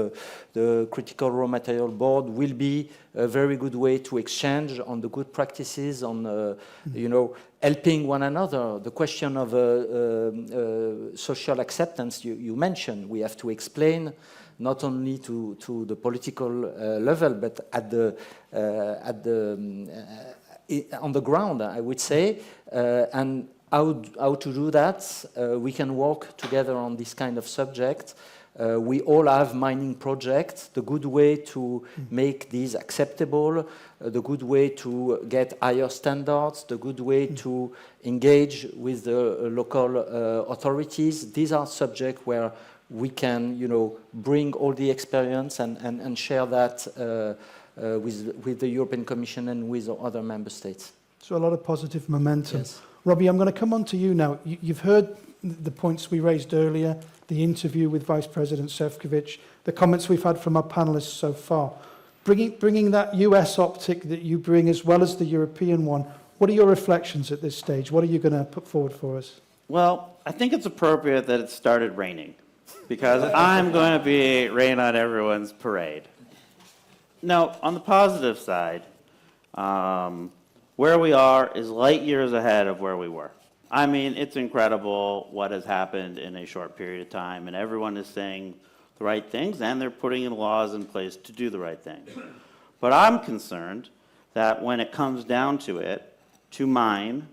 the Critical Raw Material Board will be a very good way to exchange on the good practices, on helping one another. The question of social acceptance you mentioned, we have to explain not only to the political level, but on the ground, I would say, and how to do that. We can work together on this kind of subject. We all have mining projects. The good way to make these acceptable, the good way to get higher standards, the good way to engage with the local authorities. These are subjects where we can, bring all the experience and share that with the European Commission and with other member states. So a lot of positive momentum. Yes. Robbie, I'm going to come on to you now. You've heard the points we raised earlier, the interview with Vice President Šefčovič, the comments we've had from our panelists so far. Bringing that US optic that you bring as well as the European one, what are your reflections at this stage? What are you going to put forward for us? Well, I think it's appropriate that it started raining, because I'm going to be rain on everyone's parade. Now, on the positive side, where we are is light years ahead of where we were. I mean, it's incredible what has happened in a short period of time, and everyone is saying the right things, and they're putting in laws in place to do the right thing. But I'm concerned that when it comes down to it, to mine,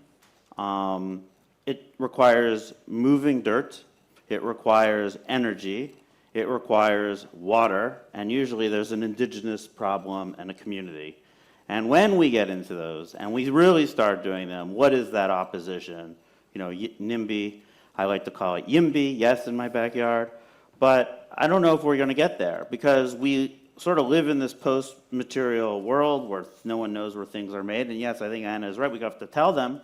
it requires moving dirt, it requires energy, it requires water, and usually there's an indigenous problem and a community. And when we get into those, and we really start doing them, what is that opposition? NIMBY, I like to call it YIMBY, yes, in my backyard. But I don't know if we're going to get there, because we sort of live in this post-material world where no one knows where things are made. And yes, I think Anna is right, we have to tell them.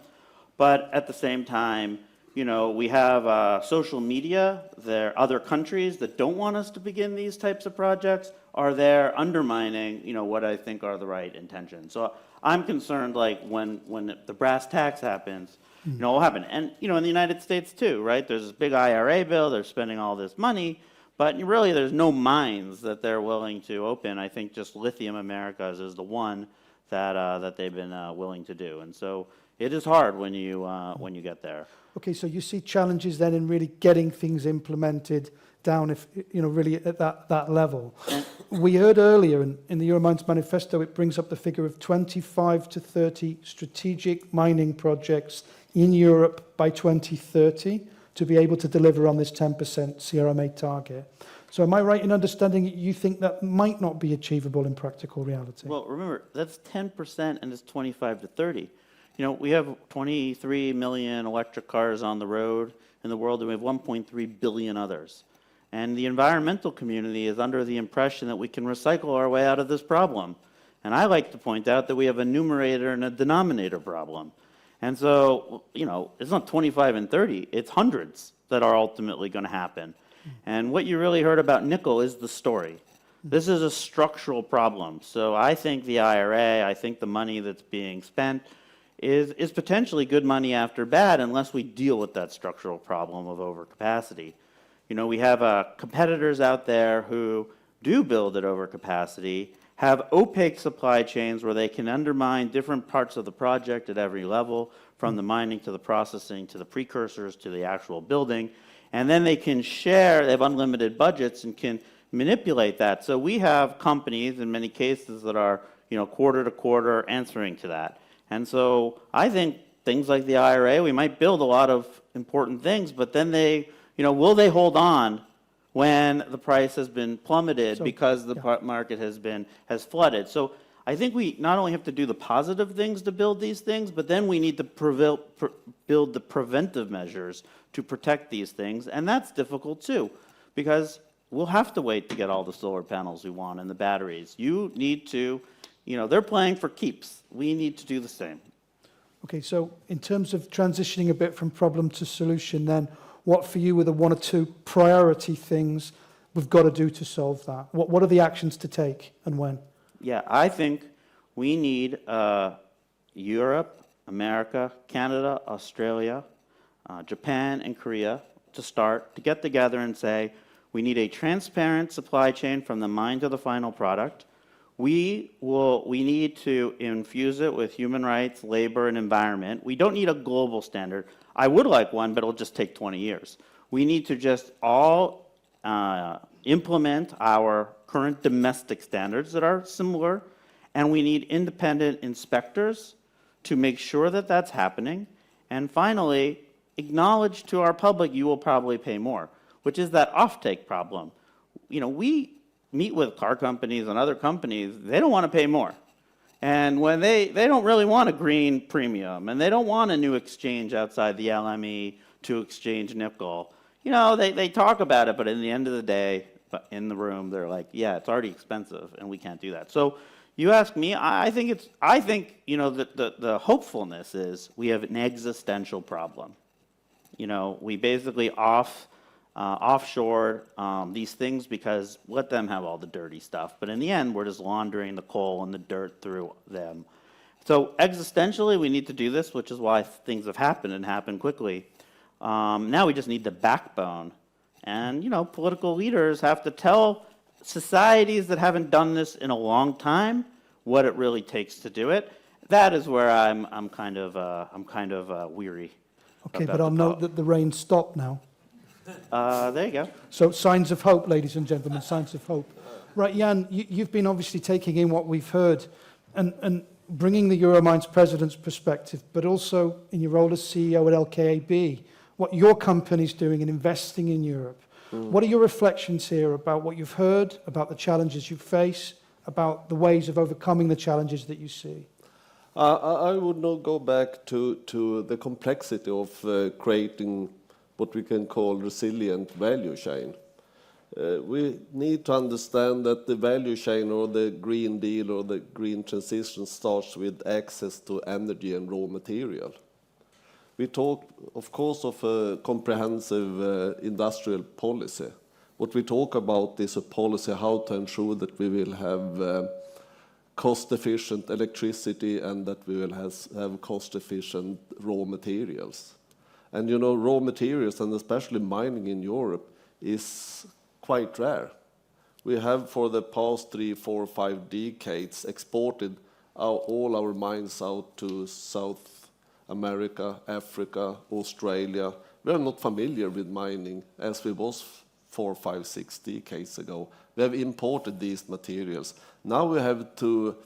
But at the same time, we have social media. There are other countries that don't want us to begin these types of projects, are there undermining, what I think are the right intentions. So I'm concerned, like, when the brass tacks happens, what will happen. And, in the United States too, right? There's this big IRA bill, they're spending all this money, but really there's no mines that they're willing to open. I think just Lithium Americas is the one that they've been willing to do. And so it is hard when you get there. Okay, so you see challenges then in really getting things implemented down, if really at that level. We heard earlier in the Euromines manifesto, it brings up the figure of 25 to 30 strategic mining projects in Europe by 2030 to be able to deliver on this 10% CRMA target. So am I right in understanding you think that might not be achievable in practical reality? Well, remember, that's 10% and it's 25 to 30. You know, we have 23 million electric cars on the road in the world, and we have 1.3 billion others. And the environmental community is under the impression that we can recycle our way out of this problem. And I like to point out that we have a numerator and a denominator problem. And so, you know, it's not 25 and 30, it's hundreds that are ultimately going to happen. And what you really heard about nickel is the story. This is a structural problem. So I think the IRA, I think the money that's being spent is potentially good money after bad unless we deal with that structural problem of overcapacity. You know, we have competitors out there who do build at overcapacity, have opaque supply chains where they can undermine different parts of the project at every level, from the mining to the processing to the precursors to the actual building, and then they can share, they have unlimited budgets and can manipulate that. So we have companies in many cases that are, you know, quarter to quarter answering to that. And so I think things like the IRA, we might build a lot of important things, but then they, you know, will they hold on when the price has been plummeted because the market has flooded? So I think we not only have to do the positive things to build these things, but then we need to build the preventive measures to protect these things. And that's difficult too, because we'll have to wait to get all the solar panels we want and the batteries. You need to, you know, they're playing for keeps. We need to do the same. Okay, so in terms of transitioning a bit from problem to solution, then what for you are the one or two priority things we've got to do to solve that? What are the actions to take and when? Yeah, I think we need Europe, America, Canada, Australia, Japan, and Korea to get together and say, we need a transparent supply chain from the mine to the final product. We need to infuse it with human rights, labor, and environment. We don't need a global standard. I would like one, but it'll just take 20 years. We need to just all implement our current domestic standards that are similar, and we need independent inspectors to make sure that that's happening. And finally, acknowledge to our public, you will probably pay more, which is that offtake problem. You know, we meet with car companies and other companies, they don't want to pay more. And when they don't really want a green premium, and they don't want a new exchange outside the LME to exchange nickel. You know, they talk about it, but in the end of the day, in the room, they're like, yeah, it's already expensive, and we can't do that. So you ask me, I think you know, the hopefulness is we have an existential problem. You know, we basically offshore these things because let them have all the dirty stuff. But in the end, we're just laundering the coal and the dirt through them. So existentially, we need to do this, which is why things have happened and happened quickly. Now we just need the backbone. And, you know, political leaders have to tell societies that haven't done this in a long time what it really takes to do it. That is where I'm kind of weary. Okay, but I'll note that the rain stopped now. There you go. So signs of hope, ladies and gentlemen, signs of hope. Right, Jan, you've been obviously taking in what we've heard and bringing the Euromines president's perspective, but also in your role as CEO at LKAB, what your company's doing in investing in Europe. What are your reflections here about what you've heard, about the challenges you face, about the ways of overcoming the challenges that you see? I would not go back to the complexity of creating what we can call resilient value chain. We need to understand that the value chain or the Green Deal or the green transition starts with access to energy and raw material. We talk, of course, of a comprehensive industrial policy. What we talk about is a policy how to ensure that we will have cost-efficient electricity and that we will have cost-efficient raw materials. And you know, raw materials, and especially mining in Europe, is quite rare. We have for the past 3, 4, 5 decades exported all our mines out to South America, Africa, Australia. We are not familiar with mining as we was 4, 5, 6 decades ago. We have imported these materials. Now we have to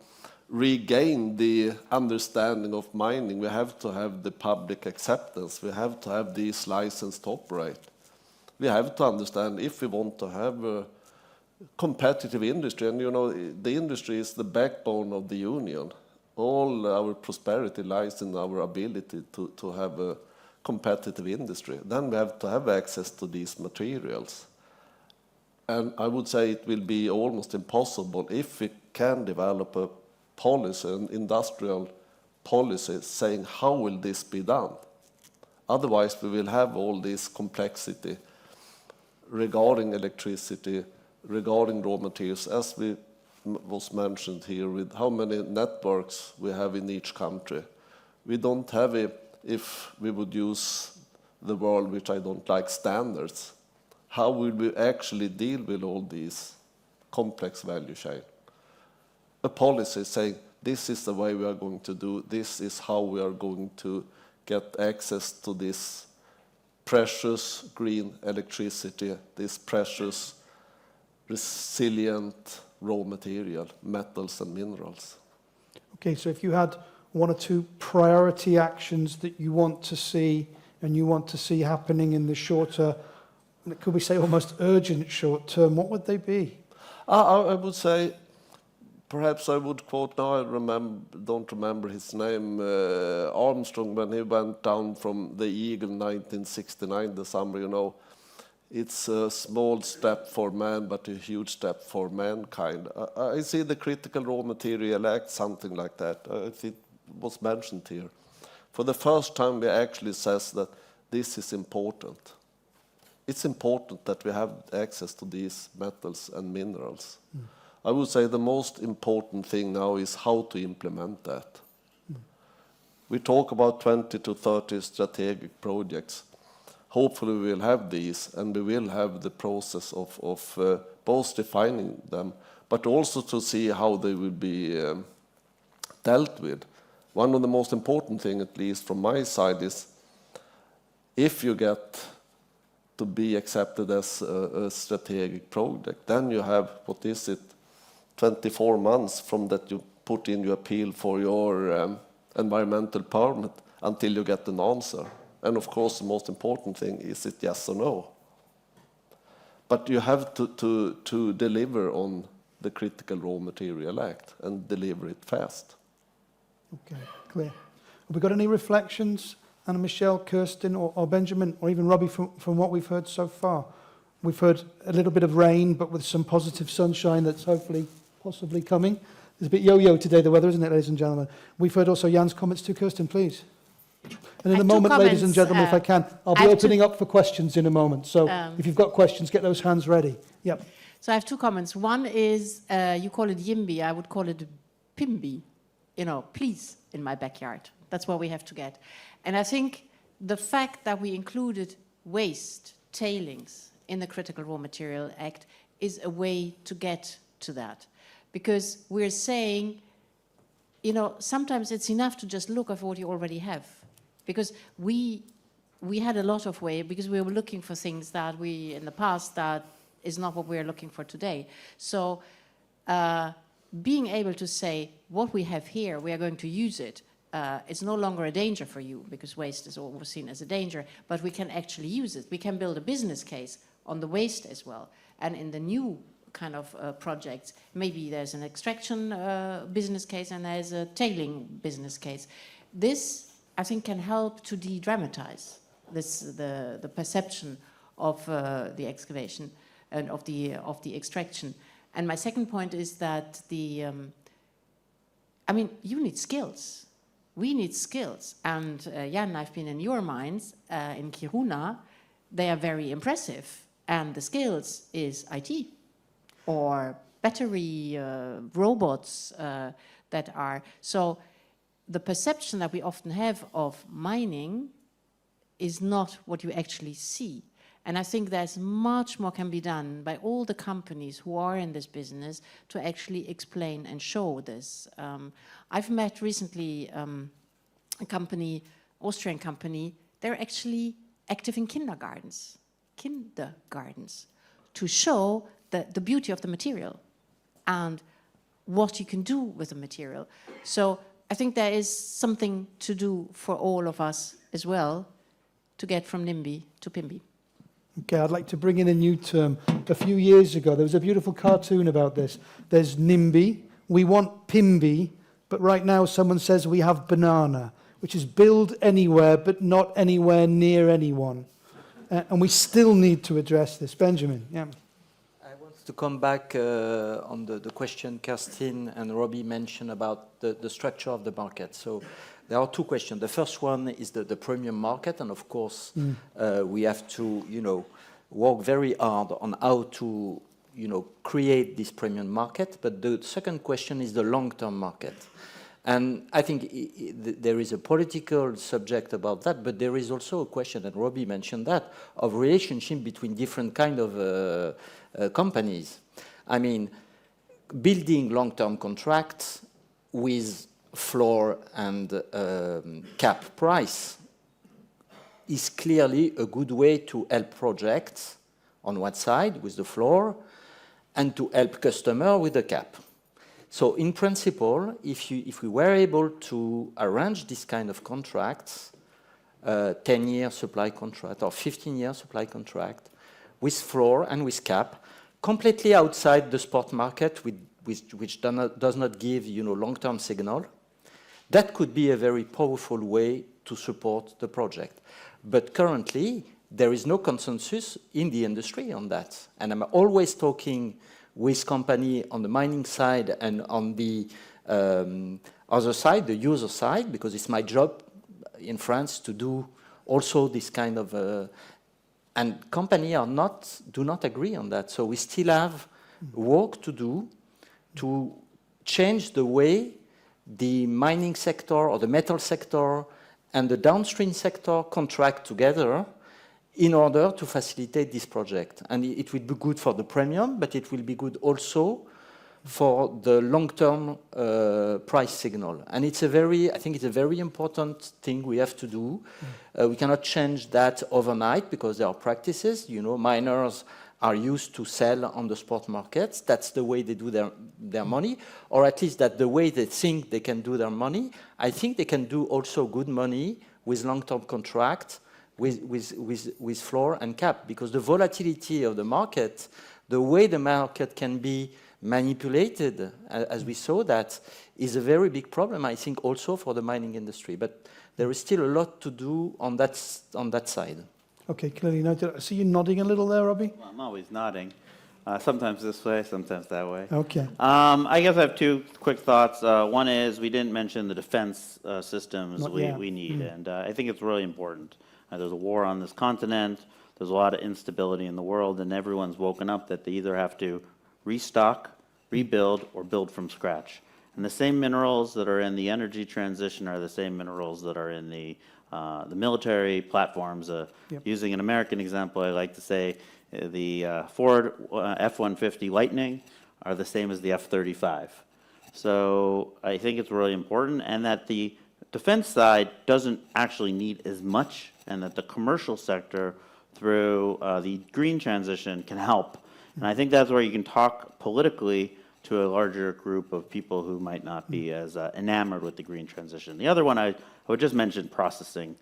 regain the understanding of mining. We have to have the public acceptance. We have to have these licenses to operate. we have to understand if we want to have a competitive industry, and the industry is the backbone of the union. All our prosperity lies in our ability to have a competitive industry. Then we have to have access to these materials. And I would say it will be almost impossible if we can develop a policy, an industrial policy, saying how will this be done. Otherwise, we will have all this complexity regarding electricity, regarding raw materials, as was mentioned here, with how many networks we have in each country. We don't have it if we would use the word, which I don't like, standards. How will we actually deal with all these complex value chain? A policy saying, this is the way we are going to do, this is how we are going to get access to this precious green electricity, this precious resilient raw material, metals and minerals. Okay, so if you had one or two priority actions that you want to see and you want to see happening in the shorter, could we say almost urgent short term, what would they be? I would say, perhaps I would quote, now I don't remember his name, Armstrong, when he went down from the Eagle in 1969, the summer, it's a small step for man, but a huge step for mankind. I see the Critical Raw Material Act, something like that. I think it was mentioned here. For the first time, we actually says that this is important. It's important that we have access to these metals and minerals. I would say the most important thing now is how to implement that. We talk about 20 to 30 strategic projects. Hopefully we will have these, and we will have the process of both defining them, but also to see how they will be dealt with. One of the most important things, at least from my side, is if you get to be accepted as a strategic project, then you have, 24 months from that you put in your appeal for your environmental permit until you get an answer. And of course, the most important thing is it yes or no. But you have to deliver on the Critical Raw Material Act and deliver it fast. Okay, clear. Have we got any reflections, Anna Michelle, Kerstin, or Benjamin, or even Robbie, from what we've heard so far? We've heard a little bit of rain, but with some positive sunshine that's hopefully, possibly coming. There's a bit yo-yo today, the weather, isn't it, ladies and gentlemen? We've heard also Jan's comments too. Kerstin, please. And in a moment, ladies and gentlemen, if I can, I'll be opening up for questions in a moment. So if you've got questions, get those hands ready. Yep. So I have two comments. One is, you call it Yimby, I would call it Pimby. Please, in my backyard. That's what we have to get. And I think the fact that we included waste, tailings, in the Critical Raw Material Act is a way to get to that. Because we're saying, sometimes it's enough to just look at what you already have. Because we had a lot of way, because we were looking for things that in the past, that is not what we're looking for today. So being able to say, what we have here, we are going to use it, it's no longer a danger for you, because waste is always seen as a danger, but we can actually use it. We can build a business case on the waste as well. And in the new kind of projects, maybe there's an extraction business case and there's a tailing business case. This, I think, can help to de-dramatize the perception of the excavation and of the extraction. And my second point is that you need skills. We need skills. And Jan, I've been in Euromines in Kiruna. They are very impressive. And the skills is IT or battery robots that are. So the perception that we often have of mining is not what you actually see. And I think there's much more can be done by all the companies who are in this business to actually explain and show this. I've met recently a company, Austrian company, they're actually active in kindergartens, to show the beauty of the material and what you can do with the material. So I think there is something to do for all of us as well to get from NIMBY to PIMBY. Okay, I'd like to bring in a new term. A few years ago, there was a beautiful cartoon about this. There's NIMBY, we want PIMBY, but right now someone says we have banana, which is build anywhere, but not anywhere near anyone. And we still need to address this. Benjamin, yeah. I want to come back on the question Kerstin and Robbie mentioned about the structure of the market. So there are two questions. The first one is the premium market, and of course we have to, work very hard on how to, create this premium market. But the second question is the long-term market. And I think there is a political subject about that, but there is also a question, and Robbie mentioned that, of relationship between different kind of companies. I mean, building long-term contracts with floor and cap price is clearly a good way to help projects on one side with the floor and to help customer with the cap. So in principle, if we were able to arrange this kind of contracts, 10-year supply contract or 15-year supply contract with floor and with cap, completely outside the spot market which does not give long-term signal, that could be a very powerful way to support the project. But currently, there is no consensus in the industry on that. And I'm always talking with company on the mining side and on the other side, the user side, because it's my job in France to do also this kind of... and company do not agree on that. So we still have work to do to change the way the mining sector or the metal sector and the downstream sector contract together in order to facilitate this project. And it will be good for the premium, but it will be good also for the long-term price signal. And I think it's a very important thing we have to do. We cannot change that overnight because there are practices. Miners are used to sell on the spot markets. That's the way they do their money, or at least that's the way they think they can do their money. I think they can do also good money with long-term contracts, with floor and cap, because the volatility of the market, the way the market can be manipulated, as we saw, that is a very big problem, I think, also for the mining industry. But there is still a lot to do on that side. Okay, clearly noted. I see you nodding a little there, Robbie. Well, I'm always nodding. Sometimes this way, sometimes that way. Okay. I guess I have two quick thoughts. One is we didn't mention the defense systems we need, and I think it's really important. There's a war on this continent. There's a lot of instability in the world, and everyone's woken up that they either have to restock, rebuild, or build from scratch. And the same minerals that are in the energy transition are the same minerals that are in the military platforms. Using an American example, I like to say the Ford F-150 Lightning are the same as the F-35. So I think it's really important, and that the defense side doesn't actually need as much, and that the commercial sector through the green transition can help. And I think that's where you can talk politically to a larger group of people who might not be as enamored with the green transition. The other one I would just mention processing.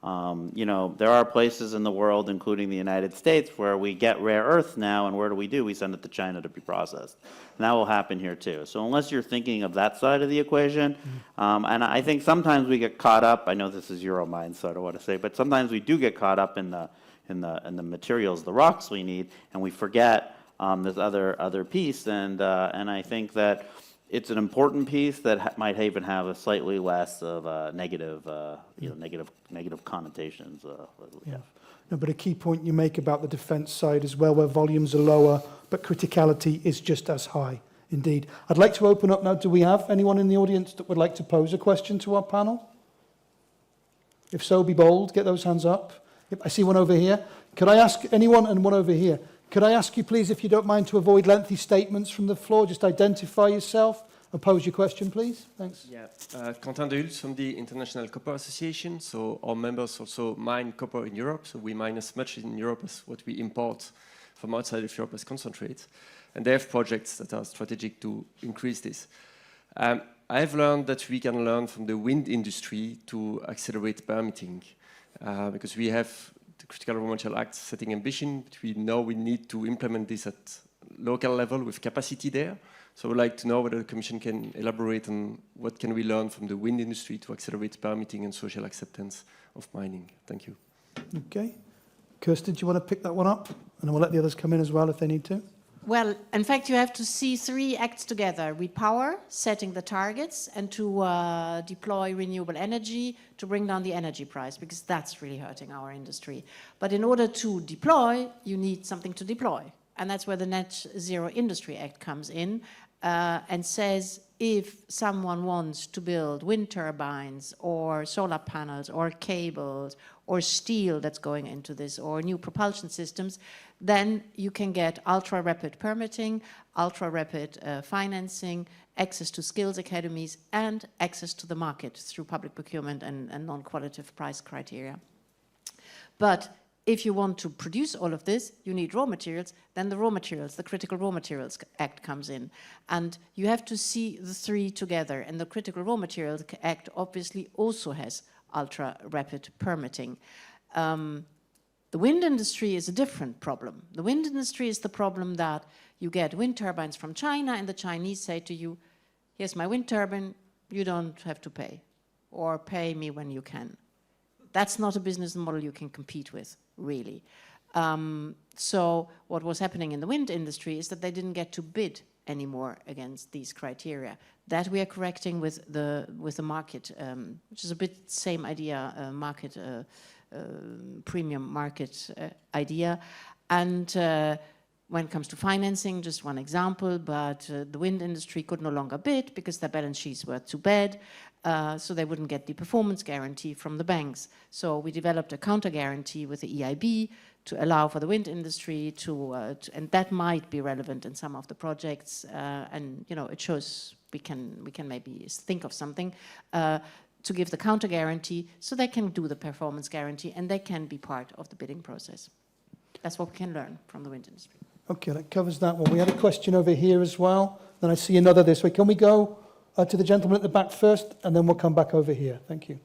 There are places in the world, including the United States, where we get rare earth now, and where do? We send it to China to be processed. And that will happen here too. So unless you're thinking of that side of the equation, and I think sometimes we get caught up, I know this is Euromines, so I don't want to say, but sometimes we do get caught up in the materials, the rocks we need, and we forget this other piece, and I think that it's an important piece that might even have a slightly less of a negative connotations. No, but a key point you make about the defence side as well, where volumes are lower, but criticality is just as high, indeed. I'd like to open up now. Do we have anyone in the audience that would like to pose a question to our panel? If so, be bold, get those hands up. Yep, I see one over here. Could I ask anyone, and one over here, could I ask you, please, if you don't mind, to avoid lengthy statements from the floor, just identify yourself and pose your question, please. Thanks. Yeah, Quentin de Hulst from the International Copper Association. So our members also mine copper in Europe. So we mine as much in Europe as what we import from outside of Europe as concentrate. And they have projects that are strategic to increase this. I've learned that we can learn from the wind industry to accelerate permitting because we have the Critical Raw Material Act setting ambition, but we know we need to implement this at local level with capacity there. So I would like to know whether the Commission can elaborate on what can we learn from the wind industry to accelerate permitting and social acceptance of mining. Thank you. Okay. Kerstin, do you want to pick that one up? And then we'll let the others come in as well if they need to. Well, in fact, you have to see three acts together. Repower, setting the targets, and to deploy renewable energy to bring down the energy price, because that's really hurting our industry. But in order to deploy, you need something to deploy. And that's where the Net Zero Industry Act comes in and says if someone wants to build wind turbines or solar panels or cables or steel that's going into this or new propulsion systems, then you can get ultra-rapid permitting, ultra-rapid financing, access to skills academies, and access to the market through public procurement and non-qualitative price criteria. But if you want to produce all of this, you need raw materials, then the raw materials, the Critical Raw Materials Act comes in. And you have to see the three together. And the Critical Raw Materials Act obviously also has ultra-rapid permitting. The wind industry is a different problem. The wind industry is the problem that you get wind turbines from China and the Chinese say to you, here's my wind turbine, you don't have to pay, or pay me when you can. That's not a business model you can compete with, really. So what was happening in the wind industry is that they didn't get to bid anymore against these criteria. That we are correcting with the market, which is a bit same idea, market premium market idea. And when it comes to financing, just one example, but the wind industry could no longer bid because their balance sheets were too bad, so they wouldn't get the performance guarantee from the banks. So we developed a counter guarantee with the EIB to allow for the wind industry and that might be relevant in some of the projects, and you know, it shows we can maybe think of something to give the counter guarantee so they can do the performance guarantee and they can be part of the bidding process. That's what we can learn from the wind industry. Okay, that covers that one. We had a question over here as well. Then I see another this way. Can we go to the gentleman at the back first, and then we'll come back over here. Thank you.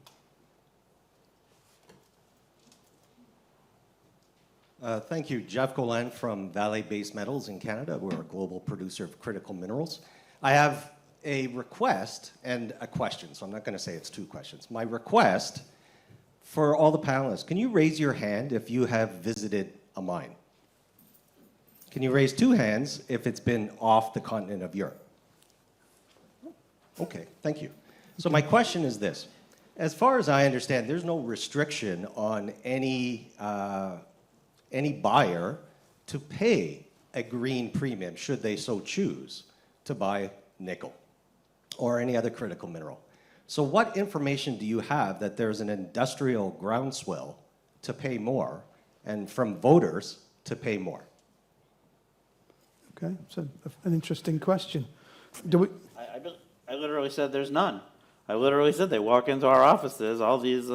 Thank you. Jeff Golan from Vale Base Metals in Canada. We're a global producer of critical minerals. I have a request and a question, so I'm not going to say it's two questions. My request for all the panelists, can you raise your hand if you have visited a mine? Can you raise two hands if it's been off the continent of Europe? Okay, thank you. So my question is this. As far as I understand, there's no restriction on any buyer to pay a green premium, should they so choose, to buy nickel or any other critical mineral. So what information do you have that there's an industrial groundswell to pay more and from voters to pay more? Okay, so an interesting question. I literally said there's none. I literally said they walk into our offices, all these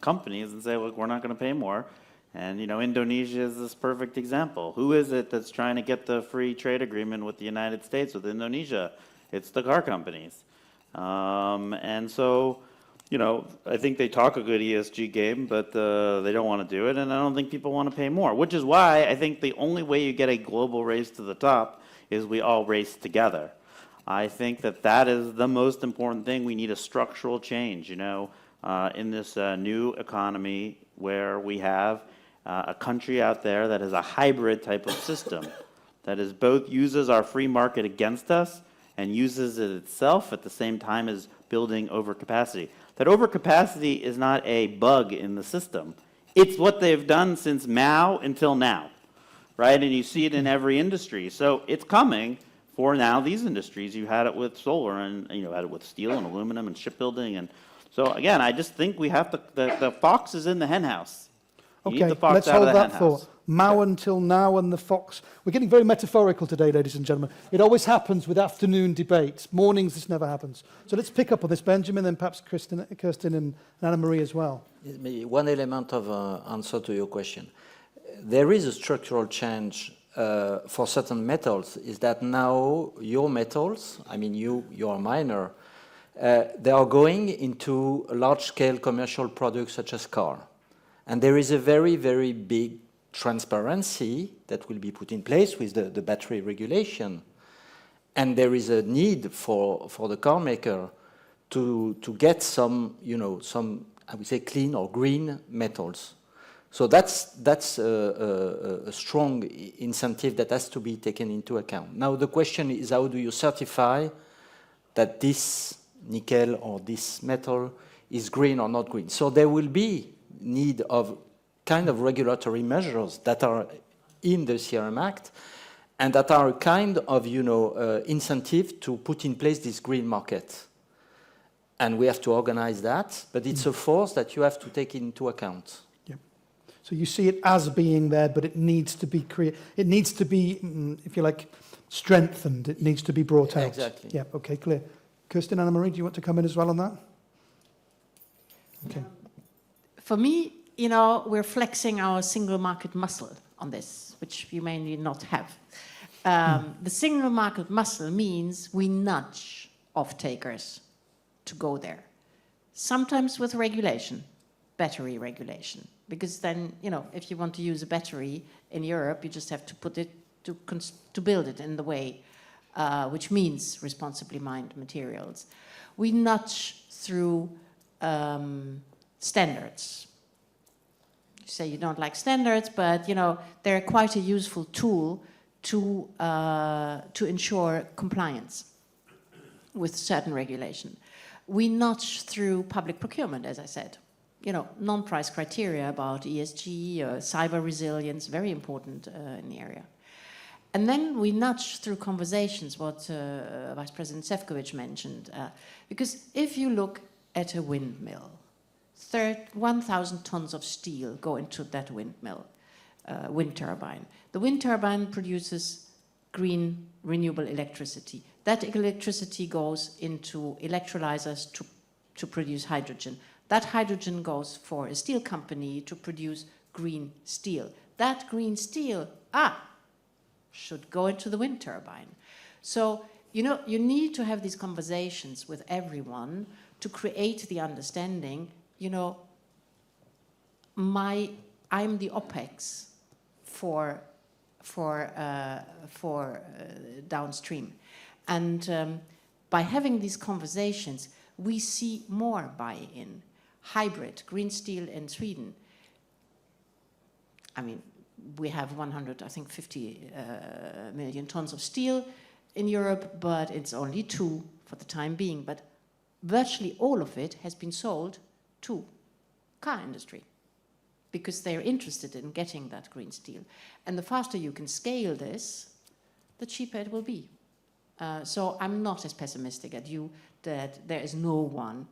companies, and say, look, we're not going to pay more. And, you know, Indonesia is this perfect example. Who is it that's trying to get the free trade agreement with the United States, with Indonesia? It's the car companies. And so, you know, I think they talk a good ESG game, but they don't want to do it, and I don't think people want to pay more, which is why I think the only way you get a global race to the top is we all race together. I think that that is the most important thing. We need a structural change, you know, in this new economy where we have a country out there that is a hybrid type of system that is both uses our free market against us and uses it itself at the same time as building overcapacity. That overcapacity is not a bug in the system. It's what they've done since Mao until now, right? And you see it in every industry. So it's coming for now these industries. You had it with solar and you had it with steel and aluminum and shipbuilding. And so again, I just think we have to, the fox is in the hen house. Okay, let's hold that thought. Mao until now and the fox. We're getting very metaphorical today, ladies and gentlemen. It always happens with afternoon debates. Mornings, this never happens. So let's pick up on this, Benjamin, and perhaps Kerstin and Anna-Marie as well. One element of answer to your question. There is a structural change for certain metals, is that now your metals, I mean you're a miner, they are going into large-scale commercial products such as car. And there is a very, very big transparency that will be put in place with the battery regulation. And there is a need for the car maker to get some, some, I would say, clean or green metals. So that's a strong incentive that has to be taken into account. Now the question is, how do you certify that this nickel or this metal is green or not green? So there will be need of kind of regulatory measures that are in the CRM Act and that are a kind of, incentive to put in place this green market. And we have to organize that, but it's a force that you have to take into account. Yeah. So you see it as being there, but it needs to be it needs to be, if you like, strengthened. It needs to be brought out. Exactly. Yeah. Okay. Clear. Kerstin, Anna-Marie, do you want to come in as well on that? Okay. For me, we're flexing our single market muscle on this, which you may not have. The single market muscle means we nudge off-takers to go there. Sometimes with regulation, battery regulation, because then, if you want to use a battery in Europe, you just have to put it to build it in the way, which means responsibly mined materials. We nudge through standards. You say you don't like standards, but they're quite a useful tool to ensure compliance with certain regulation. We nudge through public procurement, as I said. Non-price criteria about ESG, cyber resilience, very important in the area. And then we nudge through conversations, what Vice President Šefčovič mentioned. Because if you look at a windmill, 1,000 tons of steel go into that windmill, wind turbine. The wind turbine produces green, renewable electricity. That electricity goes into electrolyzers to produce hydrogen. That hydrogen goes for a steel company to produce green steel. That green steel, should go into the wind turbine. So, you need to have these conversations with everyone to create the understanding, I'm the OPEX for downstream. And by having these conversations, we see more buy-in. Hybrid, green steel in Sweden. I mean, we have 50 million tons of steel in Europe, but it's only 2 for the time being. But virtually all of it has been sold to car industry because they're interested in getting that green steel. And the faster you can scale this, the cheaper it will be. So I'm not as pessimistic as you that there is no one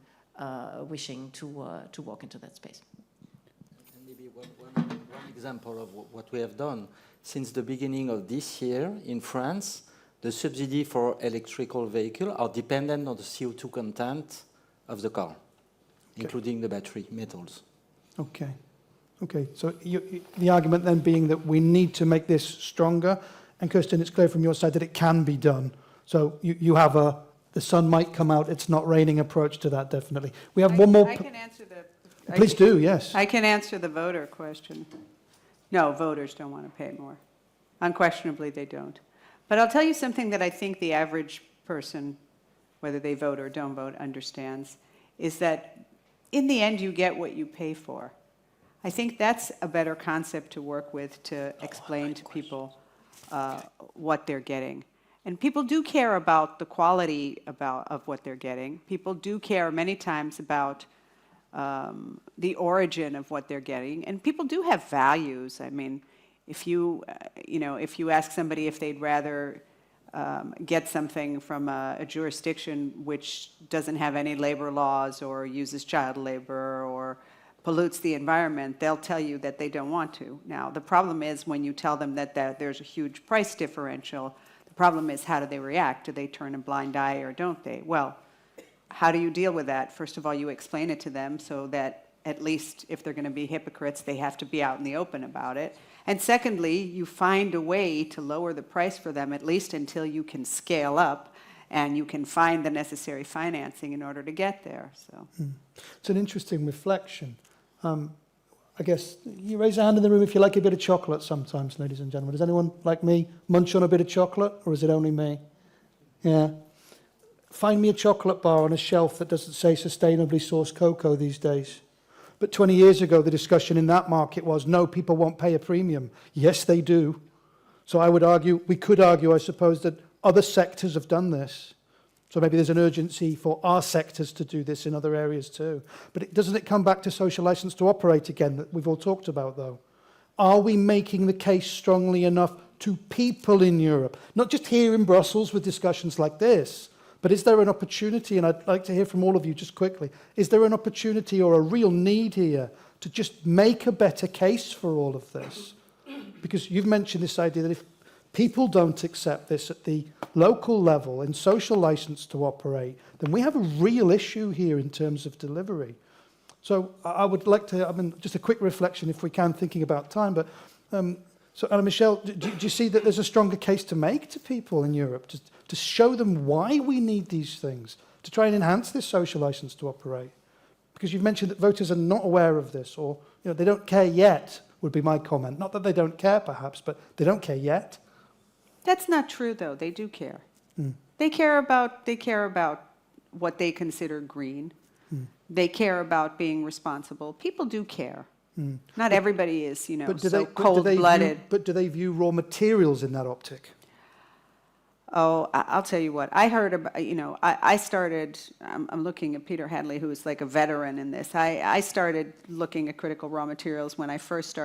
wishing to walk into that space. And maybe one example of what we have done. Since the beginning of this year in France, the subsidy for electrical vehicles are dependent on the CO2 content of the car, including the battery metals. Okay. Okay. So the argument then being that we need to make this stronger. And Kerstin, it's clear from your side that it can be done. So you have the sun might come out, it's not raining approach to that, definitely. We have one more. I can answer the... Please do, yes. I can answer the voter question. No, voters don't want to pay more. Unquestionably, they don't. But I'll tell you something that I think the average person, whether they vote or don't vote, understands, is that in the end, you get what you pay for. I think that's a better concept to work with to explain to people what they're getting. And people do care about the quality of what they're getting. People do care many times about the origin of what they're getting. And people do have values. I mean, if you ask somebody if they'd rather get something from a jurisdiction which doesn't have any labor laws or uses child labor or pollutes the environment, they'll tell you that they don't want to. Now, the problem is when you tell them that there's a huge price differential, the problem is how do they react? Do they turn a blind eye or don't they? Well, how do you deal with that? First of all, you explain it to them so that at least if they're going to be hypocrites, they have to be out in the open about it. And secondly, you find a way to lower the price for them, at least until you can scale up and you can find the necessary financing in order to get there. So It's an interesting reflection. I guess you raise a hand in the room if you like a bit of chocolate sometimes, ladies and gentlemen. Does anyone like me munch on a bit of chocolate, or is it only me? Yeah. Find me a chocolate bar on a shelf that doesn't say sustainably sourced cocoa these days. But 20 years ago, the discussion in that market was, no, people won't pay a premium. Yes, they do. So I would argue, we could argue, I suppose, that other sectors have done this. So maybe there's an urgency for our sectors to do this in other areas too. But doesn't it come back to social license to operate again that we've all talked about, though? Are we making the case strongly enough to people in Europe? Not just here in Brussels with discussions like this, but is there an opportunity, and I'd like to hear from all of you just quickly, is there an opportunity or a real need here to just make a better case for all of this? Because you've mentioned this idea that if people don't accept this at the local level and social license to operate, then we have a real issue here in terms of delivery. So I would like to, I mean, just a quick reflection if we can, thinking about time, but so Anna Michelle, do you see that there's a stronger case to make to people in Europe to show them why we need these things, to try and enhance this social license to operate? Because you've mentioned that voters are not aware of this, or they don't care yet, would be my comment. Not that they don't care, perhaps, but they don't care yet. That's not true, though. They do care. They care about what they consider green. They care about being responsible. People do care. Not everybody is, so cold-blooded. But do they view raw materials in that optic? Oh, I'll tell you what. I heard about, I started, I'm looking at Peter Hadley, who is like a veteran in this. I started looking at critical raw materials when I first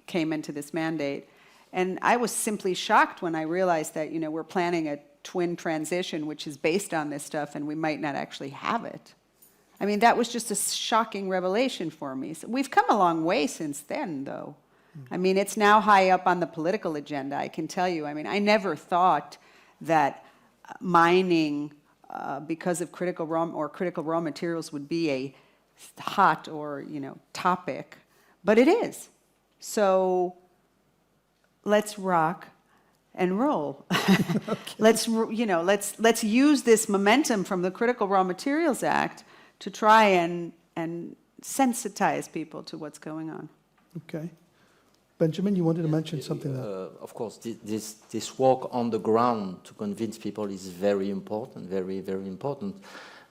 came into this mandate. And I was simply shocked when I realized that, we're planning a twin transition, which is based on this stuff, and we might not actually have it. I mean, that was just a shocking revelation for me. So we've come a long way since then, though. I mean, it's now high up on the political agenda, I can tell you. I mean, I never thought that mining, because of critical raw materials, would be a hot or, topic, but it is. So let's rock and roll. Okay. Let's use this momentum from the Critical Raw Materials Act to try and sensitize people to what's going on. Okay. Benjamin, you wanted to mention something there. Of course, this work on the ground to convince people is very important, very, very important.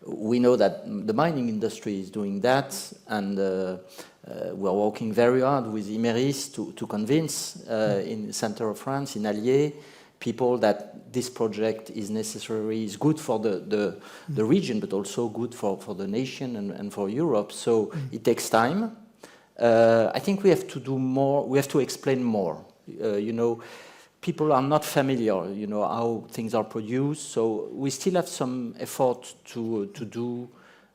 We know that the mining industry is doing that, and we're working very hard with Imeris to convince in the center of France, in Allier, people that this project is necessary, is good for the region, but also good for the nation and for Europe. So it takes time. I think we have to do more, we have to explain more. People are not familiar, how things are produced, so we still have some effort to do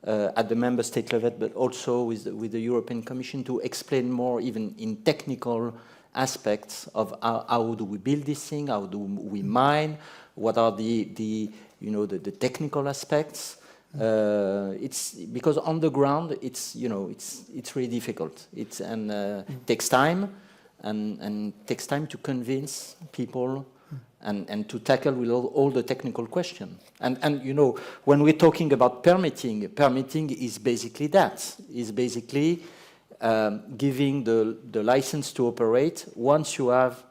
at the member state level, but also with the European Commission to explain more, even in technical aspects of how do we build this thing, how do we mine, what are the technical aspects. It's because on the ground it's really difficult. It takes time, and takes time to convince people and to tackle with all the technical questions. And when we're talking about permitting is basically that. Is basically giving the license to operate once you have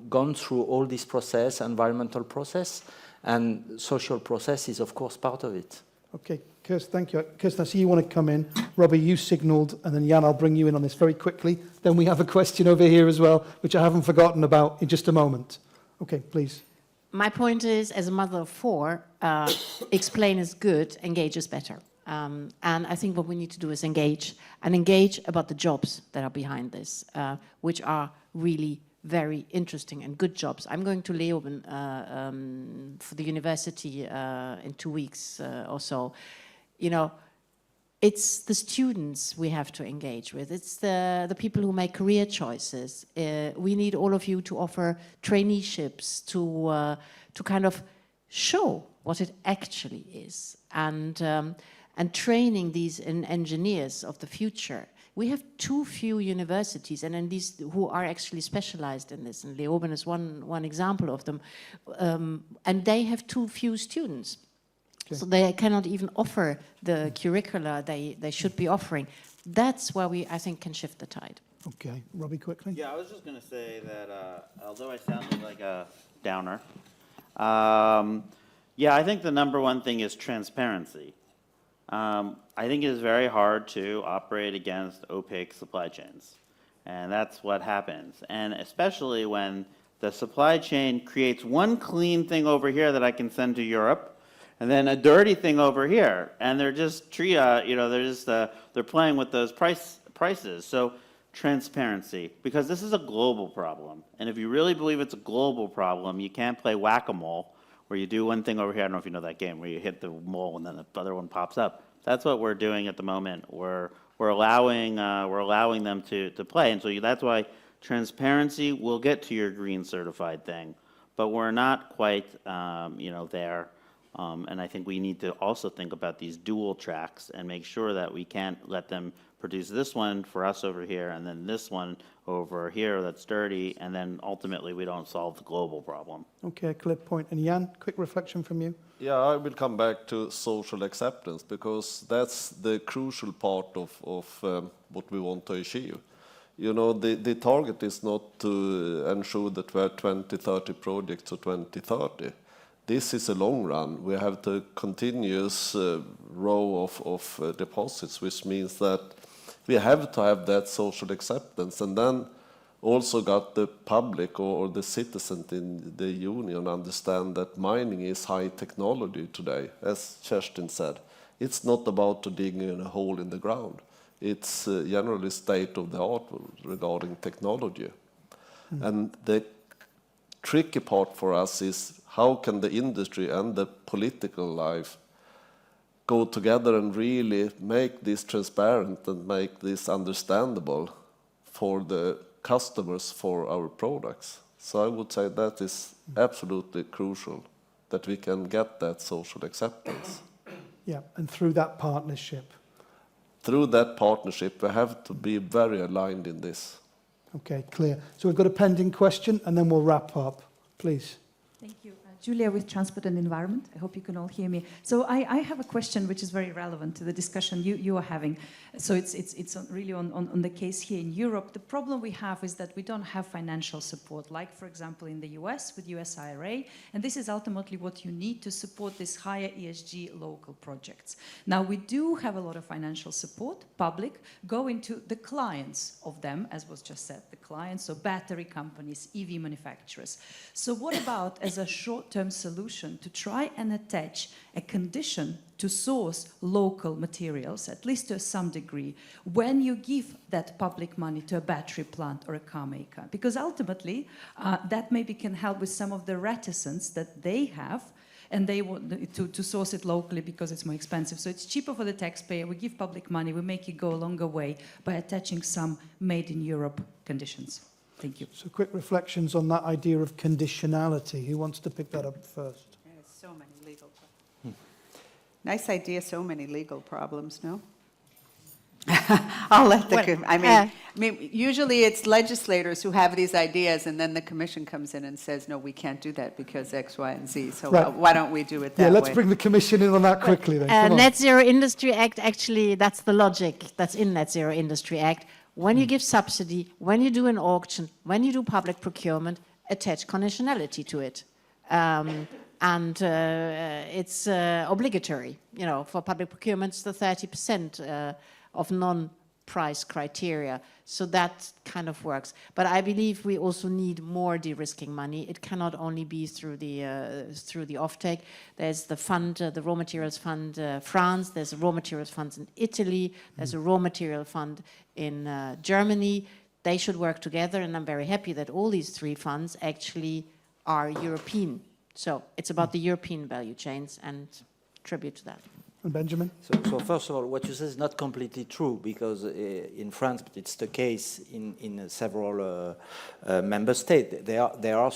gone through all this process, environmental process, and social process is of course part of it. Okay, Kerstin, thank you. Kerstin, I see you want to come in. Robbie, you signalled, and then Jan, I'll bring you in on this very quickly. Then we have a question over here as well, which I haven't forgotten about in just a moment. Okay, please. My point is, as a mother of four, explain is good, engage is better. And I think what we need to do is engage about the jobs that are behind this, which are really very interesting and good jobs. I'm going to Leeuwen for the university in 2 weeks or so. It's the students we have to engage with. It's the people who make career choices. We need all of you to offer traineeships to kind of show what it actually is, and training these engineers of the future. We have too few universities, and these who are actually specialized in this, and Leeuwen is one example of them, and they have too few students. Okay. So they cannot even offer the curricula they should be offering. That's where we, I think, can shift the tide. Okay, Robbie, quickly. Yeah, I was just going to say that although I sounded like a downer, yeah, I think the number one thing is transparency. I think it is very hard to operate against opaque supply chains. And that's what happens. And especially when the supply chain creates one clean thing over here that I can send to Europe, and then a dirty thing over here. And they're just, they're playing with those prices. So transparency, because this is a global problem. And if you really believe it's a global problem, you can't play whack-a-mole, where you do one thing over here. I don't know if you know that game, where you hit the mole and then the other one pops up. That's what we're doing at the moment. We're allowing them to play, and so that's why transparency will get to your green certified thing, but we're not quite there. And I think we need to also think about these dual tracks and make sure that we can't let them produce this one for us over here and then this one over here that's dirty, and then ultimately we don't solve the global problem. Okay, clear point. And Jan, quick reflection from you. Yeah, I will come back to social acceptance, because that's the crucial part of what we want to achieve. You know, the target is not to ensure that we have 20, 30 projects to 2030. This is a long run. We have the continuous row of deposits, which means that we have to have that social acceptance, and then also got the public or the citizens in the union understand that mining is high technology today. As Kerstin said, it's not about to dig in a hole in the ground. It's generally state of the art regarding technology. And the tricky part for us is how can the industry and the political life go together and really make this transparent and make this understandable for the customers for our products. So I would say that is absolutely crucial, that we can get that social acceptance. Yeah, and through that partnership. Through that partnership, we have to be very aligned in this. Okay, clear. So we've got a pending question, and then we'll wrap up. Please. Thank you. Julia with Transport and Environment. I hope you can all hear me. So I have a question which is very relevant to the discussion you are having. So it's really on the case here in Europe. The problem we have is that we don't have financial support, like, for example, in the US with US IRA. And this is ultimately what you need to support these higher ESG local projects. Now, we do have a lot of financial support, public, going to the clients of them, as was just said, the clients, so battery companies, EV manufacturers. So what about as a short-term solution to try and attach a condition to source local materials, at least to some degree, when you give that public money to a battery plant or a car maker? Because ultimately, that maybe can help with some of the reticence that they have, and they want to source it locally because it's more expensive. So it's cheaper for the taxpayer. We give public money. We make it go a longer way by attaching some made in Europe conditions. Thank you. So quick reflections on that idea of conditionality. Who wants to pick that up first? There's so many legal problems. Nice idea, so many legal problems, no? I'll let the, I mean, usually it's legislators who have these ideas, and then the commission comes in and says, no, we can't do that because X, Y, and Z. So Right. why don't we do it that way? Yeah, let's bring the commission in on that quickly then. Come on. Net Zero Industry Act, actually, that's the logic that's in Net Zero Industry Act. When you give subsidy, when you do an auction, when you do public procurement, attach conditionality to it. It's obligatory, you know, for public procurement, it's the 30% of non-price criteria. So that kind of works. But I believe we also need more de-risking money. It cannot only be through the offtake. There's the fund, the raw materials fund, France. There's a raw materials funds in Italy. There's a raw material fund in Germany. They should work together, and I'm very happy that all these three funds actually are European. So it's about the European value chains, and tribute to that. And Benjamin? So first of all, what you say is not completely true, because in France, but it's the case in several member states, there are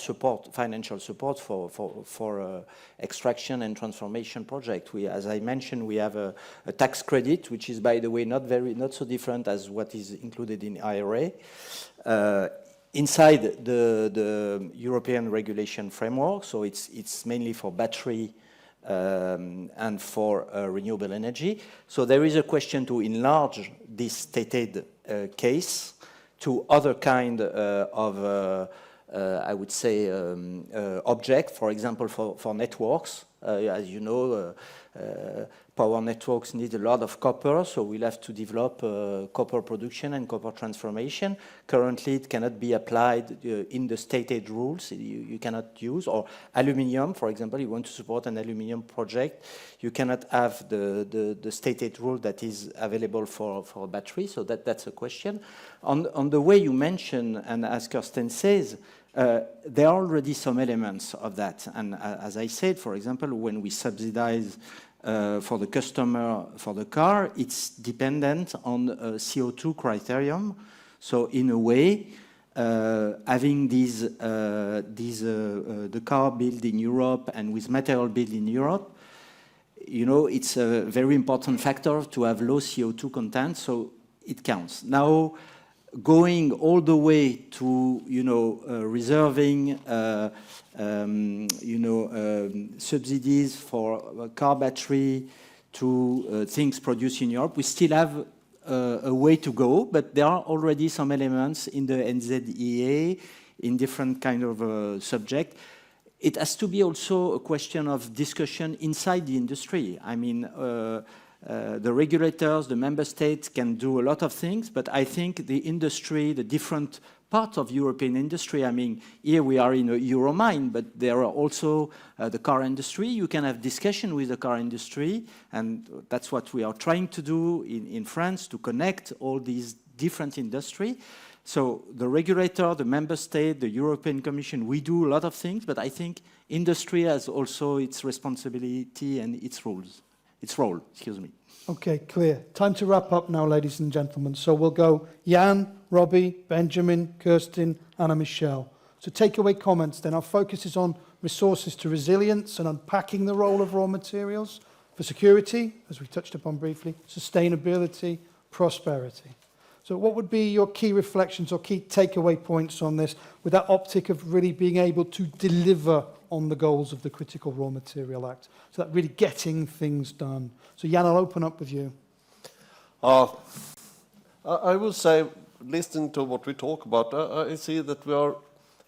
financial support for extraction and transformation project. As I mentioned, we have a tax credit, which is, by the way, not so different as what is included in IRA. Inside the European regulation framework, so it's mainly for battery and for renewable energy. So there is a question to enlarge this stated case to other kind of, I would say, object, for example, for networks. As you know, power networks need a lot of copper, so we'll have to develop copper production and copper transformation. Currently, it cannot be applied in the stated rules. You cannot use, or aluminium, for example, you want to support an aluminium project, you cannot have the stated rule that is available for a battery, so that's a question. On the way you mention, and as Kerstin says, there are already some elements of that. And as I said, for example, when we subsidize for the customer for the car, it's dependent on CO2 criterion. So in a way, having the car built in Europe and with material built in Europe, you know, it's a very important factor to have low CO2 content, so it counts. Now, going all the way to, you know, reserving, subsidies for car battery to things produced in Europe, we still have a way to go, but there are already some elements in the NZEA, in different kind of subject. It has to be also a question of discussion inside the industry. I mean, the regulators, the member states can do a lot of things, but I think the industry, the different part of European industry, I mean, here we are in a Euromine, but there are also the car industry. You can have discussion with the car industry, and that's what we are trying to do in France, to connect all these different industry. So the regulator, the member state, the European Commission, we do a lot of things, but I think industry has also its responsibility and its rules. Its role, excuse me. Okay, clear. Time to wrap up now, ladies and gentlemen. So we'll go Jan, Robbie, Benjamin, Kerstin, Anna Michelle. So takeaway comments then. Our focus is on resources to resilience and unpacking the role of raw materials for security, as we touched upon briefly, sustainability, prosperity. So what would be your key reflections or key takeaway points on this with that optic of really being able to deliver on the goals of the Critical Raw Material Act? So that really getting things done. So Jan, I'll open up with you. I would say, listening to what we talk about, I see that we are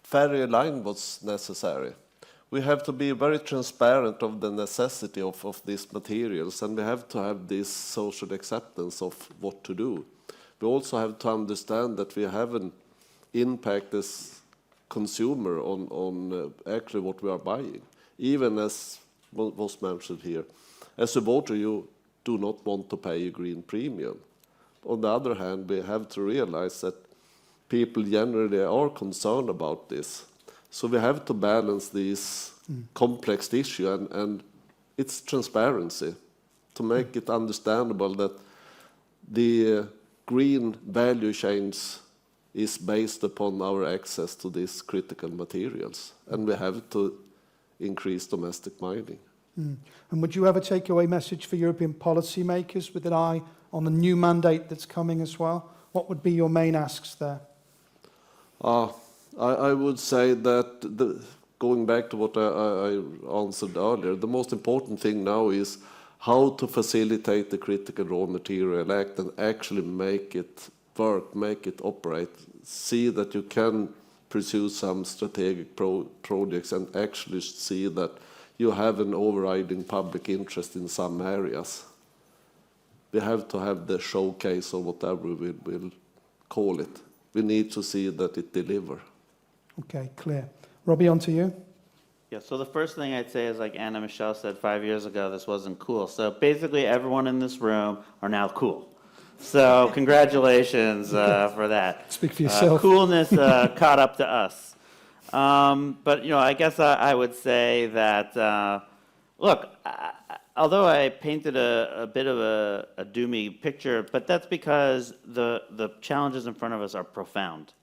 very aligned what's necessary. We have to be very transparent of the necessity of these materials, and we have to have this social acceptance of what to do. We also have to understand that we have an impact as consumer on actually what we are buying. Even as was mentioned here, as a voter, you do not want to pay a green premium. On the other hand, we have to realize that people generally are concerned about this. So we have to balance this complex issue, and it's transparency to make it understandable that the green value chains is based upon our access to these critical materials, and we have to increase domestic mining. And would you have a takeaway message for European policymakers with an eye on the new mandate that's coming as well? What would be your main asks there? I would say that, going back to what I answered earlier, the most important thing now is how to facilitate the Critical Raw Material Act and actually make it work, make it operate. See that you can pursue some strategic projects and actually see that you have an overriding public interest in some areas. We have to have the showcase or whatever we will call it. We need to see that it delivers. Okay, clear. Robbie, on to you. Yeah, so the first thing I'd say is, like Anna Michelle said 5 years ago, this wasn't cool. So basically everyone in this room are now cool. So congratulations for that. Speak for yourself. Coolness caught up to us. But, you know, I guess I would say that, look, although I painted a bit of a doomy picture, but that's because the challenges in front of us are profound.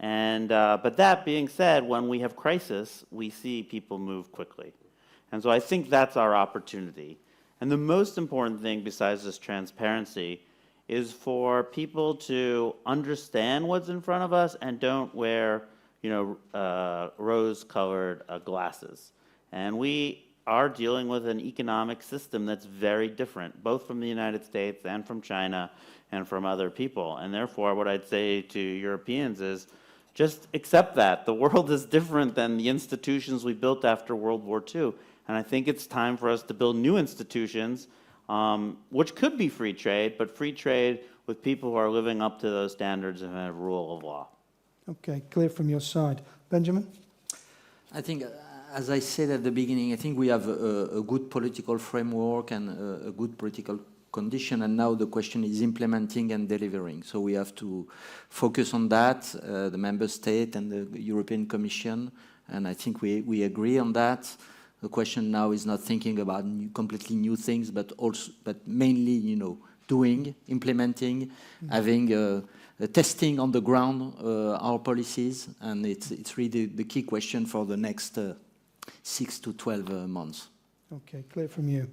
And, but that being said, when we have crisis, we see people move quickly. And so I think that's our opportunity. And the most important thing besides this transparency is for people to understand what's in front of us and don't wear, you know, rose-colored glasses. And we are dealing with an economic system that's very different, both from the United States and from China and from other people. And therefore, what I'd say to Europeans is just accept that. The world is different than the institutions we built after World War II. And I think it's time for us to build new institutions, which could be free trade, but free trade with people who are living up to those standards and have rule of law. Okay, clear from your side. Benjamin? I think, as I said at the beginning, I think we have a good political framework and a good political condition, and now the question is implementing and delivering. So we have to focus on that, the member state and the European Commission, and I think we agree on that. The question now is not thinking about completely new things, but mainly, you know, doing, implementing, having testing on the ground our policies, and it's really the key question for the next 6 to 12 months. Okay, clear from you.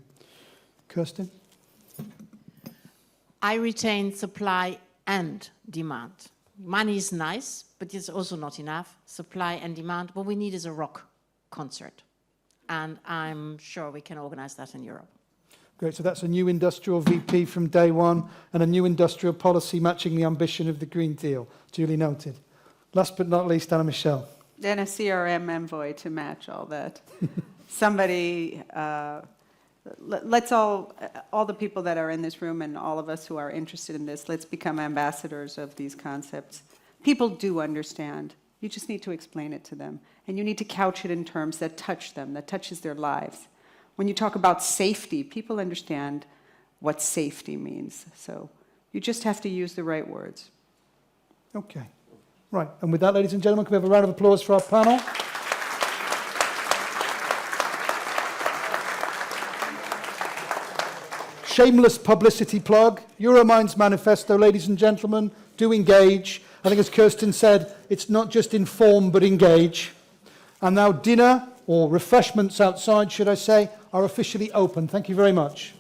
Kerstin? I retain supply and demand. Money is nice, but it's also not enough. Supply and demand, what we need is a rock concert. And I'm sure we can organize that in Europe. Great, so that's a new industrial VP from day one and a new industrial policy matching the ambition of the Green Deal. Duly noted. Last but not least, Anna Michelle. Then a CRM envoy to match all that. Somebody, let's all the people that are in this room and all of us who are interested in this, let's become ambassadors of these concepts. People do understand. You just need to explain it to them. And you need to couch it in terms that touch them, that touches their lives. When you talk about safety, people understand what safety means. So you just have to use the right words. Okay. Right, and with that, ladies and gentlemen, can we have a round of applause for our panel? Shameless publicity plug. Euromines manifesto, ladies and gentlemen, do engage. I think as Kerstin said, it's not just inform, but engage. And now dinner, or refreshments outside, should I say, are officially open. Thank you very much.